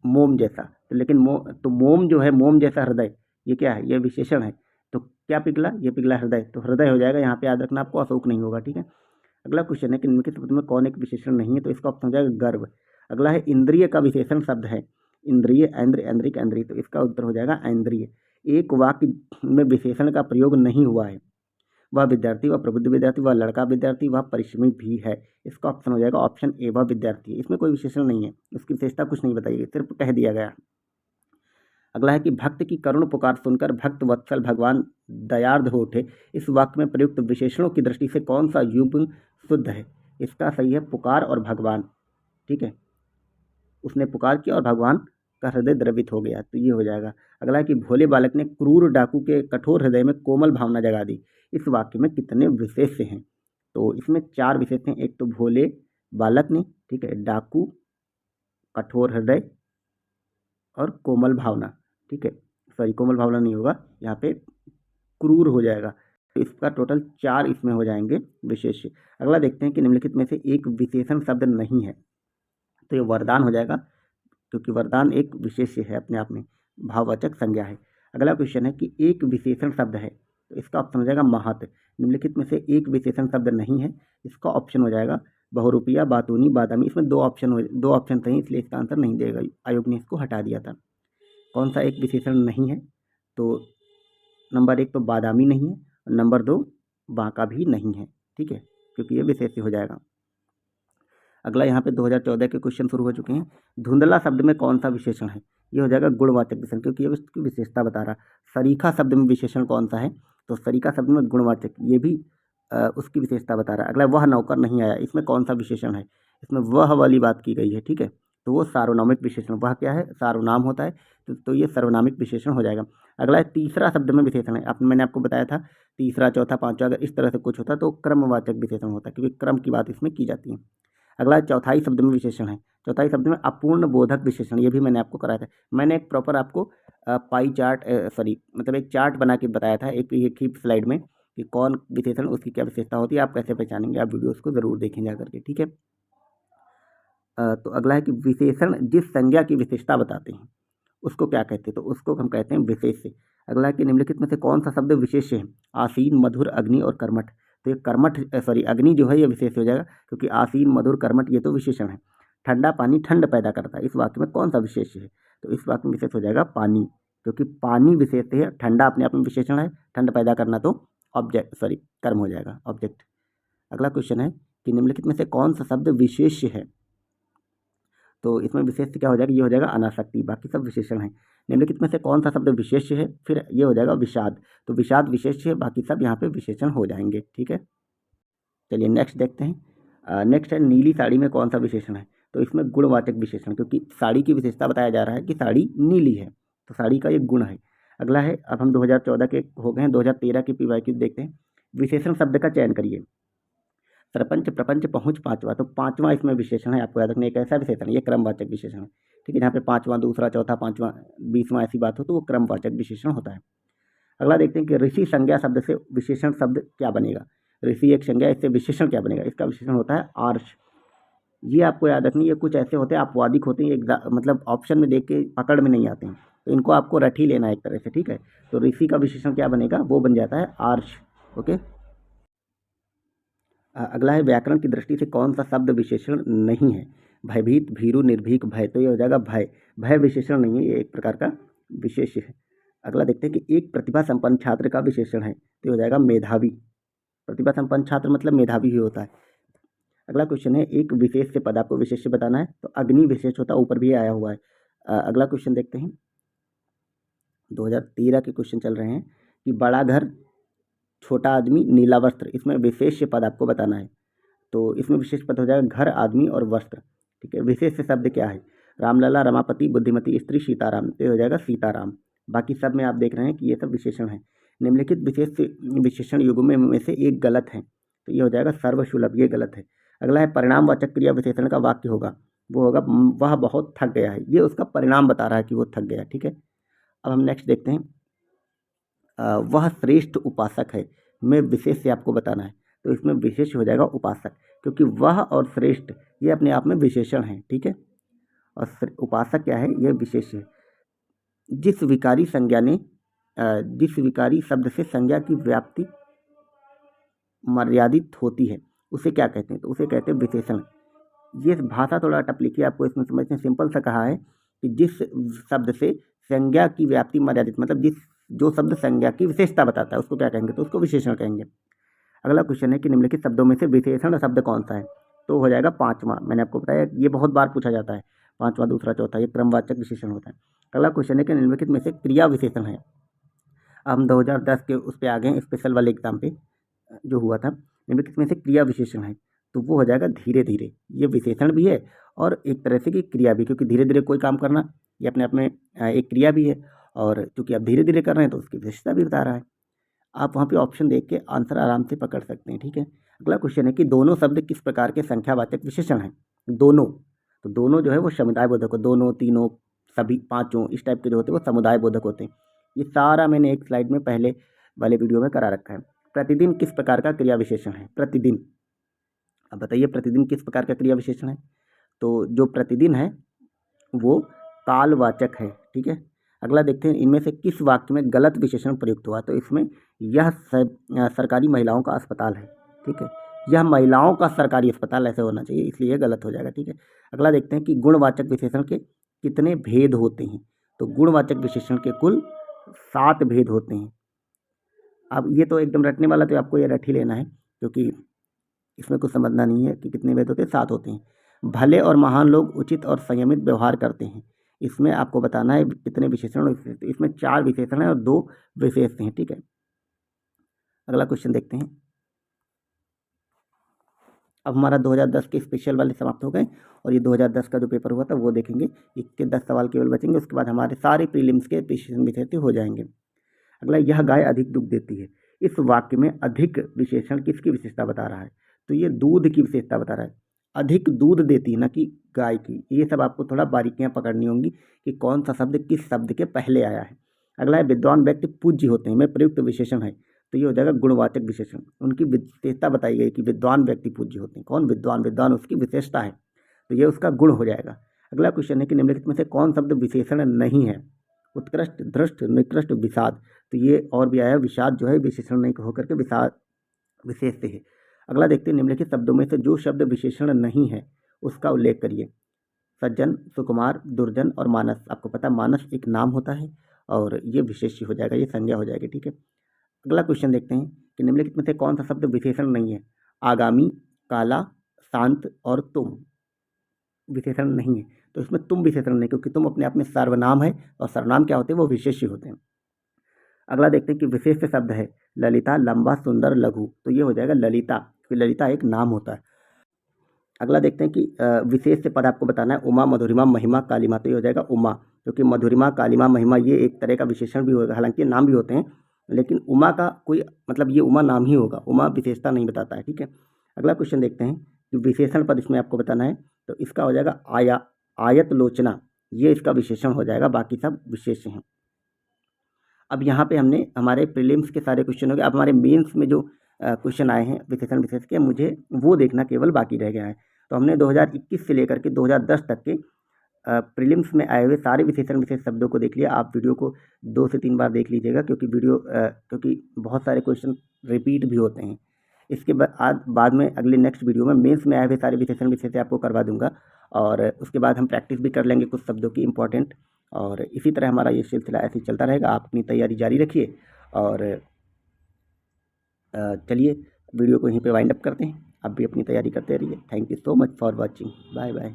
मोम जैसा। तो लेकिन तो मोम जो है, मोम जैसा हृदय, ये क्या है? ये विशेषण है। तो क्या पिघला? ये पिघला हृदय, तो हृदय हो जाएगा यहाँ पे, याद रखना आपको, अशोक नहीं होगा, ठीक है। अगला क्वेश्चन है कि निम्नलिखित शब्द में कौन एक विशेषण नहीं है? तो इसका ऑप्शन हो जाएगा गर्व। अगला है इंद्रिय का विशेषण शब्द है, इंद्रिय, ऐन्द्र, ऐन्द्रिक, ऐन्द्रिय। तो इसका उत्तर हो जाएगा ऐन्द्रिय। एक वाक्य में विशेषण का प्रयोग नहीं हुआ है, वह विद्यार्थी, वह प्रबुद्ध विद्यार्थी, वह लड़का विद्यार्थी, वह परिश्रमी भी है। इसका ऑप्शन हो जाएगा ऑप्शन ए, वह विद्यार्थी। इसमें कोई विशेषण नहीं है, उसकी विशेषता कुछ नहीं बताई गई, सिर्फ कह दिया गया। अगला है कि भक्त की करुण पुकार सुनकर भक्त वत्सल भगवान दयार्द हो उठे, इस वाक्य में प्रयुक्त विशेषणों की दृष्टि से कौन सा युग्म शुद्ध है? इसका सही है पुकार और भगवान, ठीक है। उसने पुकार किया और भगवान का हृदय द्रवित हो गया, तो ये हो जाएगा। अगला है कि भोले बालक ने क्रूर डाकू के कठोर हृदय में कोमल भावना जगा दी, इस वाक्य में कितने विशेष्य हैं? तो इसमें 4 विशेष्य हैं। एक तो भोले बालक ने, ठीक है, डाकू, कठोर हृदय और कोमल भावना, ठीक है। सॉरी, कोमल भावना नहीं होगा, यहाँ पे क्रूर हो जाएगा। तो इसका टोटल 4 इसमें हो जाएंगे विशेष्य। अगला देखते हैं कि निम्नलिखित में से एक विशेषण शब्द नहीं है, तो ये वरदान हो जाएगा, क्योंकि वरदान एक विशेष्य है अपने आप में, भाववाचक संज्ञा है। अगला क्वेश्चन है कि एक विशेषण शब्द है, तो इसका ऑप्शन हो जाएगा महत। निम्नलिखित में से एक विशेषण शब्द नहीं है, इसका ऑप्शन हो जाएगा बहुरूपिया, बातूनी, बादामी। इसमें दो ऑप्शन थे, इसलिए इसका आंसर नहीं देगा, आयोग ने इसको हटा दिया था। कौन सा एक विशेषण नहीं है? तो नंबर 1 तो बादामी नहीं है, और नंबर 2 बांका भी नहीं है, ठीक है, क्योंकि ये विशेष्य हो जाएगा। अगला यहाँ पे 2014 के क्वेश्चन शुरू हो चुके हैं। धुंधला शब्द में कौन सा विशेषण है? ये हो जाएगा गुणवाचक विशेषण, क्योंकि ये उसकी विशेषता बता रहा। सरीखा शब्द में विशेषण कौन सा है? तो सरीखा शब्द में गुणवाचक, ये भी उसकी विशेषता बता रहा है। अगला वह नौकर नहीं आया, इसमें कौन सा विशेषण है? इसमें वह वाली बात की गई है, ठीक है, तो वो सार्वनामिक विशेषण। वह क्या है? सार्वनाम होता है, तो ये सर्वनामिक विशेषण हो जाएगा। अगला है तीसरा शब्द में विशेषण है। मैंने आपको बताया था तीसरा, चौथा, पांचवा, अगर इस तरह से कुछ होता तो क्रमवाचक विशेषण होता, क्योंकि क्रम की बात इसमें की जाती है। अगला चौथाई शब्द में विशेषण है। चौथाई शब्द में अपूर्ण बोधक विशेषण, ये भी मैंने आपको कराया था। मैंने एक प्रॉपर आपको पाई चार्ट, मतलब एक चार्ट बना के बताया था एक ही स्लाइड में, कि कौन विशेषण उसकी क्या विशेषता होती है, आप कैसे पहचानेंगे। आप वीडियोस को ज़रूर देखें जा करके, ठीक है। तो अगला है कि विशेषण जिस संज्ञा की विशेषता बताते हैं उसको क्या कहते हैं? तो उसको हम कहते हैं विशेष्य। अगला है कि निम्नलिखित में से कौन सा शब्द विशेष्य है? आसीन, मधुर, अग्नि और कर्मठ। तो ये कर्मठ, अग्नि जो है ये विशेष हो जाएगा, क्योंकि आसीन, मधुर, कर्मठ ये तो विशेषण है। ठंडा पानी ठंड पैदा करता है, इस वाक्य में कौन सा विशेष्य है? तो इस वाक्य में विशेष हो जाएगा पानी, क्योंकि पानी विशेष है, ठंडा अपने आप में विशेषण है, ठंड पैदा करना तो कर्म हो जाएगा, ऑब्जेक्ट। अगला क्वेश्चन है कि निम्नलिखित में से कौन सा शब्द विशेष्य है? तो इसमें विशेष्य क्या हो जाएगा? ये हो जाएगा अनासक्ति, बाकी सब विशेषण है। निम्नलिखित में से कौन सा शब्द विशेष्य है? फिर ये हो जाएगा विषाद, तो विषाद विशेष्य है, बाकी सब यहाँ पे विशेषण हो जाएंगे, ठीक है। चलिए नेक्स्ट देखते हैं। नेक्स्ट है नीली साड़ी में कौन सा विशेषण है? तो इसमें गुणवाचक विशेषण, क्योंकि साड़ी की विशेषता बताया जा रहा है कि साड़ी नीली है, तो साड़ी का एक गुण है। अगला है, अब हम 2014 के हो गए हैं, 2013 की PYQ देखते हैं। विशेषण शब्द का चयन करिए। सरपंच, प्रपंच, पहुँच, पांचवा। तो पांचवा इसमें विशेषण है, आपको याद रखना, एक ऐसा विशेषण है, ये क्रमवाचक विशेषण है, ठीक है। यहाँ पे पांचवा, दूसरा, चौथा, पांचवा, 20वां ऐसी बात हो तो वो क्रमवाचक विशेषण होता है। अगला देखते हैं कि ऋषि संज्ञा शब्द से विशेषण शब्द क्या बनेगा? ऋषि एक संज्ञा, इससे विशेषण क्या बनेगा? इसका विशेषण होता है आर्ष। ये आपको याद रखनी, ये कुछ ऐसे होते हैं अपवादिक होते हैं, मतलब ऑप्शन में देख के पकड़ में नहीं आते हैं, तो इनको आपको रट ही लेना है एक तरह से, ठीक है। तो ऋषि का विशेषण क्या बनेगा? वो बन जाता है आर्ष, ओके। अगला है व्याकरण की दृष्टि से कौन सा शब्द विशेषण नहीं है? भयभीत, भीरु, निर्भीक, भय। तो ये हो जाएगा भय। भय विशेषण नहीं है, ये एक प्रकार का विशेष्य है। अगला देखते हैं कि एक प्रतिभा संपन्न छात्र का विशेषण है, तो ये हो जाएगा मेधावी। प्रतिभा संपन्न छात्र मतलब मेधावी ही होता है। अगला क्वेश्चन है एक विशेष से पद, आपको विशेष्य बताना है, तो अग्नि विशेष होता है, ऊपर भी आया हुआ है। अगला क्वेश्चन देखते हैं, 2013 के क्वेश्चन चल रहे हैं कि बड़ा घर छोटा आदमी, नीला वस्त्र। इसमें विशेष्य पद आपको बताना है। तो इसमें विशेष पद हो जाएगा घर, आदमी और वस्त्र। ठीक है। विशेष शब्द क्या है? रामलला, रमापति, बुद्धिमती स्त्री, सीताराम। तो ये हो जाएगा सीताराम। बाकी सब में आप देख रहे हैं कि ये सब विशेषण है। निम्नलिखित विशेषण युग्म में से एक गलत है। तो ये हो जाएगा सर्वसुलभ, ये गलत है। अगला है परिणामवाचक क्रिया विशेषण का वाक्य होगा, वो होगा वह बहुत थक गया है। ये उसका परिणाम बता रहा है कि वो थक गया। ठीक है। अब हम नेक्स्ट देखते हैं। वह श्रेष्ठ उपासक है, में विशेष से आपको बताना है। तो इसमें विशेष हो जाएगा उपासक, क्योंकि वह और श्रेष्ठ ये अपने आप में विशेषण हैं। ठीक है। और उपासक क्या है? ये विशेष है। जिस विकारी संज्ञा ने जिस विकारी शब्द से संज्ञा की व्याप्ति मर्यादित होती है उसे क्या कहते हैं? तो उसे कहते हैं विशेषण। ये भाषा थोड़ा टफ लिखी है, आपको इसमें समझने सिंपल सा कहा है कि जिस शब्द से संज्ञा की व्याप्ति मर्यादित, मतलब जो शब्द संज्ञा की विशेषता बताता है उसको क्या कहेंगे? तो उसको विशेषण कहेंगे। अगला क्वेश्चन है कि निम्नलिखित शब्दों में से विशेषण शब्द कौन सा है? तो हो जाएगा पांचवा। मैंने आपको बताया ये बहुत बार पूछा जाता है। पांचवा, दूसरा, चौथा, ये क्रमवाचक विशेषण होता है। अगला क्वेश्चन है कि निम्नलिखित में से क्रिया विशेषण है। अब हम 2010 के उस पर आ गए, स्पेशल वाले एग्जाम पे जो हुआ था। निम्नलिखित में से क्रिया विशेषण है, तो वो हो जाएगा धीरे धीरे। ये विशेषण भी है और एक तरह से की क्रिया भी, क्योंकि धीरे धीरे कोई काम करना ये अपने आप में एक क्रिया भी है। और चूंकि आप धीरे धीरे कर रहे हैं तो उसकी विशेषता भी बता रहा है। आप वहाँ पे ऑप्शन देख के आंसर आराम से पकड़ सकते हैं। ठीक है। अगला क्वेश्चन है कि दोनों शब्द किस प्रकार के संख्यावाचक विशेषण हैं? दोनों, तो दोनों जो है वो समुदाय बोधक हो, दोनों, तीनों, सभी, पांचों, इस टाइप के जो होते हैं वो समुदाय बोधक होते हैं। ये सारा मैंने एक स्लाइड में पहले वाले वीडियो में करा रखा है। प्रतिदिन किस प्रकार का क्रिया विशेषण है? प्रतिदिन। अब बताइए प्रतिदिन किस प्रकार का क्रिया विशेषण है? तो जो प्रतिदिन है वो कालवाचक है। ठीक है। अगला देखते हैं इनमें से किस वाक्य में गलत विशेषण प्रयुक्त हुआ? तो इसमें यह सरकारी महिलाओं का अस्पताल है। ठीक है। यह महिलाओं का सरकारी अस्पताल ऐसे होना चाहिए, इसलिए यह गलत हो जाएगा। ठीक है। अगला देखते हैं कि गुणवाचक विशेषण के कितने भेद होते हैं? तो गुणवाचक विशेषण के कुल 7 भेद होते हैं। अब ये तो एकदम रटने वाला, तो आपको ये रट ही लेना है, क्योंकि इसमें कुछ समझना नहीं है कि कितने भेद होते हैं, 7 होते हैं। भले और महान लोग उचित और संयमित व्यवहार करते हैं। इसमें आपको बताना है कितने विशेषण और इसमें 4 विशेषण हैं और 2 विशेष हैं। ठीक है। अगला क्वेश्चन देखते हैं। अब हमारा 2010 के स्पेशल वाले समाप्त हो गए और ये 2010 का जो पेपर हुआ था वो देखेंगे। इसके 10 सवाल केवल बचेंगे, उसके बाद हमारे सारे प्रीलिम्स के विशेषण विशेष हो जाएंगे। अगला, यह गाय अधिक दूध देती है। इस वाक्य में अधिक विशेषण किसकी विशेषता बता रहा है? तो ये दूध की विशेषता बता रहा है। अधिक दूध देती है, ना कि गाय की। ये सब आपको थोड़ा बारीकियां पकड़नी होंगी कि कौन सा शब्द किस शब्द के पहले आया है। अगला है विद्वान व्यक्ति पूज्य होते हैं, में प्रयुक्त विशेषण है। तो ये हो जाएगा गुणवाचक विशेषण। उनकी विशेषता बताई गई कि विद्वान व्यक्ति पूज्य होते हैं। कौन? विद्वान। विद्वान उसकी विशेषता है, तो ये उसका गुण हो जाएगा। अगला क्वेश्चन है कि निम्नलिखित में से कौन शब्द विशेषण नहीं है? उत्कृष्ट, धृष्ट, निकृष्ट, विषाद। तो ये और भी आया, विषाद जो है विशेषण नहीं होकर के विषाद विशेष से है। अगला देखते हैं निम्नलिखित शब्दों में से जो शब्द विशेषण नहीं है उसका उल्लेख करिए। सज्जन, सुकुमार, दुर्जन और मानस। आपको पता है मानस एक नाम होता है और ये विशेष्य हो जाएगा, ये संज्ञा हो जाएगी। ठीक है। अगला क्वेश्चन देखते हैं कि निम्नलिखित में से कौन सा शब्द विशेषण नहीं है? आगामी, काला, शांत और तुम विशेषण नहीं है। तो इसमें तुम विशेषण नहीं, क्योंकि तुम अपने आप में सर्वनाम है और सर्वनाम क्या होते हैं? वो विशेष्य होते हैं। अगला देखते हैं कि विशेष शब्द है ललिता, लंबा, सुंदर, लघु। तो ये हो जाएगा ललिता, क्योंकि ललिता एक नाम होता है। अगला देखते हैं कि विशेष पद आपको बताना है उमा, मधुरिमा, महिमा, कालिमा। तो ये हो जाएगा उमा, क्योंकि मधुरिमा, कालिमा, महिमा ये एक तरह का विशेषण भी होगा, हालांकि नाम भी होते हैं, लेकिन उमा का कोई मतलब ये उमा नाम ही होगा, उमा विशेषता नहीं बताता है। ठीक है। अगला क्वेश्चन देखते हैं कि विशेषण पद इसमें आपको बताना है। तो इसका हो जाएगा आयत लोचना, ये इसका विशेषण हो जाएगा, बाकी सब विशेष हैं। अब यहाँ पे हमने हमारे प्रीलिम्स के सारे क्वेश्चन हो गए। अब हमारे मेंस में जो क्वेश्चन आए हैं विशेषण विशेष के, मुझे वो देखना केवल बाकी रह गया है। तो हमने 2021 से लेकर के 2010 तक के प्रीलिम्स में आए हुए सारे विशेषण विशेष शब्दों को देख लिया। आप वीडियो को 2 से 3 बार देख लीजिएगा, क्योंकि क्योंकि बहुत सारे क्वेश्चन रिपीट भी होते हैं। इसके बाद में अगले नेक्स्ट वीडियो में मेंस में आए हुए सारे विशेषण विशेष आपको करवा दूंगा, और उसके बाद हम प्रैक्टिस भी कर लेंगे कुछ शब्दों की इंपॉर्टेंट। और इसी तरह हमारा ये सिलसिला ऐसे ही चलता रहेगा। आप अपनी तैयारी जारी रखिए और चलिए वीडियो को यहीं पे वाइंड अप करते हैं। आप भी अपनी तैयारी करते रहिए। Thank you so much for watching. Bye bye.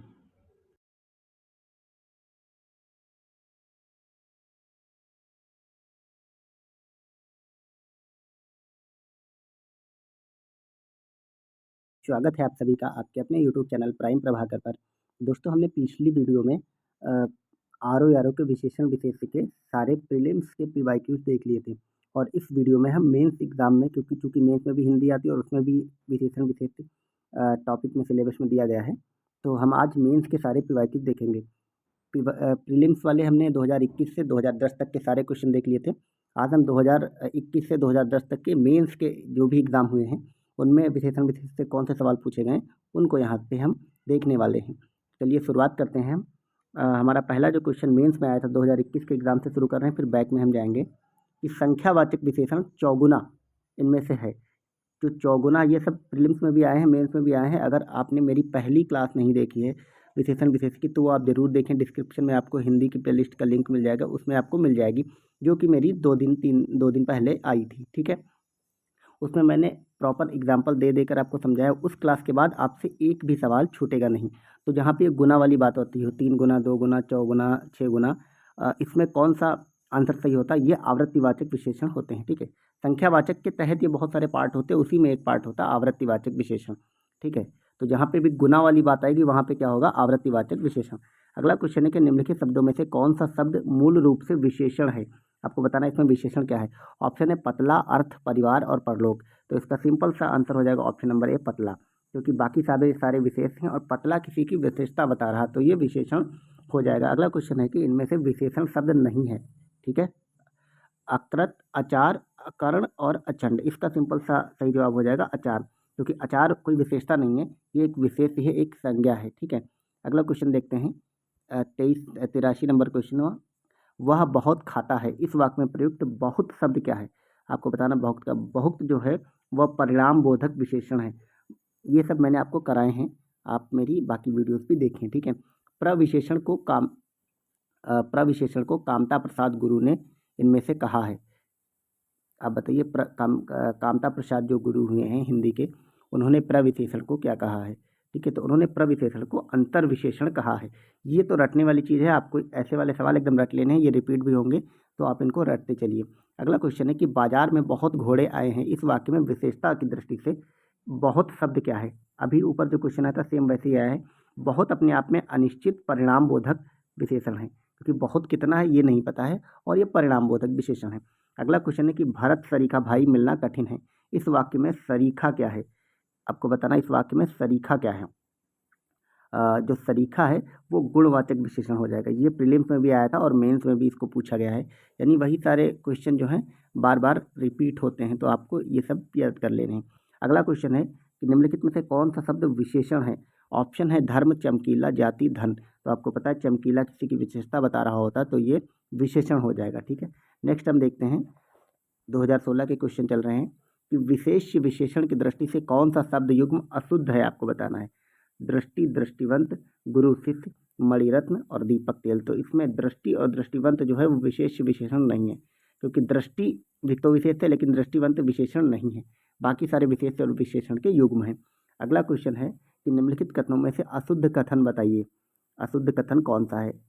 स्वागत है आप सभी का आपके अपने यूट्यूब चैनल प्राइम प्रभाकर पर। दोस्तों, हमने पिछली वीडियो में आरओ के विशेषण विशेष्य के सारे प्रीलिम्स के पीवाईक्यूज देख लिए थे और इस वीडियो में हम मेंस एग्जाम में, क्योंकि चूंकि मेंस में भी हिंदी आती है और उसमें भी विशेषण विशेष्य टॉपिक में सिलेबस में दिया गया है, तो हम आज मेंस के सारे पीवाईक्यूज देखेंगे। प्रीलिम्स वाले हमने 2021 से 2010 तक के सारे क्वेश्चन देख लिए थे। आज हम 2021 से 2010 तक के मेंस के जो भी एग्ज़ाम हुए हैं उनमें विशेषण विशेष से कौन से सवाल पूछे गए उनको यहाँ पे हम देखने वाले हैं। चलिए शुरुआत करते हैं हम। हमारा पहला जो क्वेश्चन मेंस में आया था 2021 के एग्ज़ाम से शुरू कर रहे हैं, फिर बैक में हम जाएंगे कि संख्यावाचक विशेषण चौगुना इनमें से है। जो चौगुना ये सब प्रीलिम्स में भी आए हैं, मेंस में भी आए हैं। अगर आपने मेरी पहली क्लास नहीं देखी है विशेषण विशेष की तो वो आप ज़रूर देखें। डिस्क्रिप्शन में आपको हिंदी की प्लेलिस्ट का लिंक मिल जाएगा, उसमें आपको मिल जाएगी, जो कि मेरी 2 दिन पहले आई थी। ठीक है, उसमें मैंने प्रॉपर एग्जाम्पल दे देकर आपको समझाया। उस क्लास के बाद आपसे एक भी सवाल छूटेगा नहीं। तो जहाँ पे गुना वाली बात होती है 3 गुना, 2 गुना, 4 गुना, 6 गुना, इसमें कौन सा आंसर सही होता है, ये आवृत्तिवाचक विशेषण होते हैं। ठीक है, संख्यावाचक के तहत ये बहुत सारे पार्ट होते हैं, उसी में एक पार्ट होता है आवृत्तिवाचक विशेषण। ठीक है, तो जहाँ पे भी गुना वाली बात आएगी वहाँ पे क्या होगा, आवृत्तिवाचक विशेषण। अगला क्वेश्चन है कि निम्नलिखित शब्दों में से कौन सा शब्द मूल रूप से विशेषण है। आपको बताना है इसमें विशेषण क्या है। ऑप्शन है पतला, अर्थ, परिवार और परलोक। तो इसका सिंपल सा आंसर हो जाएगा ऑप्शन नंबर ए, पतला, क्योंकि बाकी सारे विशेष हैं और पतला किसी की विशेषता बता रहा, तो ये विशेषण हो जाएगा। अगला क्वेश्चन है कि इनमें से विशेषण शब्द नहीं है। ठीक है, अकृत, अचार, अकर्ण और अचंड। इसका सिंपल सा सही जवाब हो जाएगा अचार, क्योंकि अचार कोई विशेषता नहीं है, ये एक विशेष है, एक संज्ञा है। ठीक है, अगला क्वेश्चन देखते हैं। 83 नंबर क्वेश्चन। वह बहुत खाता है, इस वाक्य में प्रयुक्त बहुत शब्द क्या है। आपको बताना बहुत का बहुत जो है वह परिणाम बोधक विशेषण है। ये सब मैंने आपको कराए हैं, आप मेरी बाकी वीडियोस भी देखें। ठीक है, प्रविशेषण को कामता प्रसाद गुरु ने इनमें से कहा है। आप बताइए, कामता प्रसाद जो गुरु हुए हैं हिंदी के, उन्होंने प्रविशेषण को क्या कहा है। ठीक है, तो उन्होंने प्रविशेषण को अंतर विशेषण कहा है। ये तो रटने वाली चीज़ है, आपको ऐसे वाले सवाल एकदम रट लेने हैं, ये रिपीट भी होंगे तो आप इनको रटते चलिए। अगला क्वेश्चन है कि बाजार में बहुत घोड़े आए हैं, इस वाक्य में विशेषता की दृष्टि से बहुत शब्द क्या है। अभी ऊपर जो क्वेश्चन आया था सेम वैसे ही आया है। बहुत अपने आप में अनिश्चित परिणाम बोधक विशेषण है, क्योंकि बहुत कितना है ये नहीं पता है और ये परिणाम बोधक विशेषण है। अगला क्वेश्चन है कि भरत सरीखा भाई मिलना कठिन है, इस वाक्य में सरीखा क्या है। आपको बताना इस वाक्य में सरीखा क्या है। जो सरीखा है वो गुणवाचक विशेषण हो जाएगा। ये प्रीलिम्स में भी आया था और मेंस में भी इसको पूछा गया है, यानी वही सारे क्वेश्चन जो हैं बार बार रिपीट होते हैं, तो आपको ये सब याद कर लेने हैं। अगला क्वेश्चन है कि निम्नलिखित में से कौन सा शब्द विशेषण है। ऑप्शन है धर्म, चमकीला, जाति, धन। तो आपको पता है चमकीला किसी की विशेषता बता रहा होता तो ये विशेषण हो जाएगा। ठीक है, नेक्स्ट हम देखते हैं 2016 के क्वेश्चन चल रहे हैं कि विशेष विशेषण की दृष्टि से कौन सा शब्द युग्म अशुद्ध है। आपको बताना है दृष्टि, दृष्टिवंत, गुरु, शिष्य, मणिरत्न और दीपक तेल। तो इसमें दृष्टि और दृष्टिवंत जो है वो विशेष विशेषण नहीं है, क्योंकि दृष्टि भी तो विशेष है लेकिन दृष्टिवंत विशेषण नहीं है, बाकी सारे विशेष और विशेषण के युग्म हैं। अगला क्वेश्चन है कि निम्नलिखित कथनों में से अशुद्ध कथन बताइए। अशुद्ध कथन कौन सा है।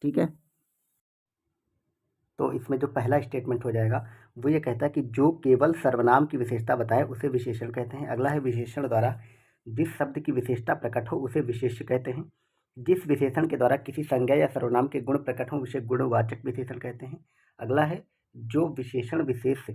ठीक है, तो इसमें जो पहला स्टेटमेंट हो जाएगा वो ये कहता है कि जो केवल सर्वनाम की विशेषता बताए उसे विशेषण कहते हैं। अगला है विशेषण द्वारा जिस शब्द की विशेषता प्रकट हो उसे विशेष्य कहते हैं। जिस विशेषण के द्वारा किसी संज्ञा या सर्वनाम के गुण प्रकट हो उसे गुणवाचक विशेषण कहते हैं। अगला है जो विशेषण विशेष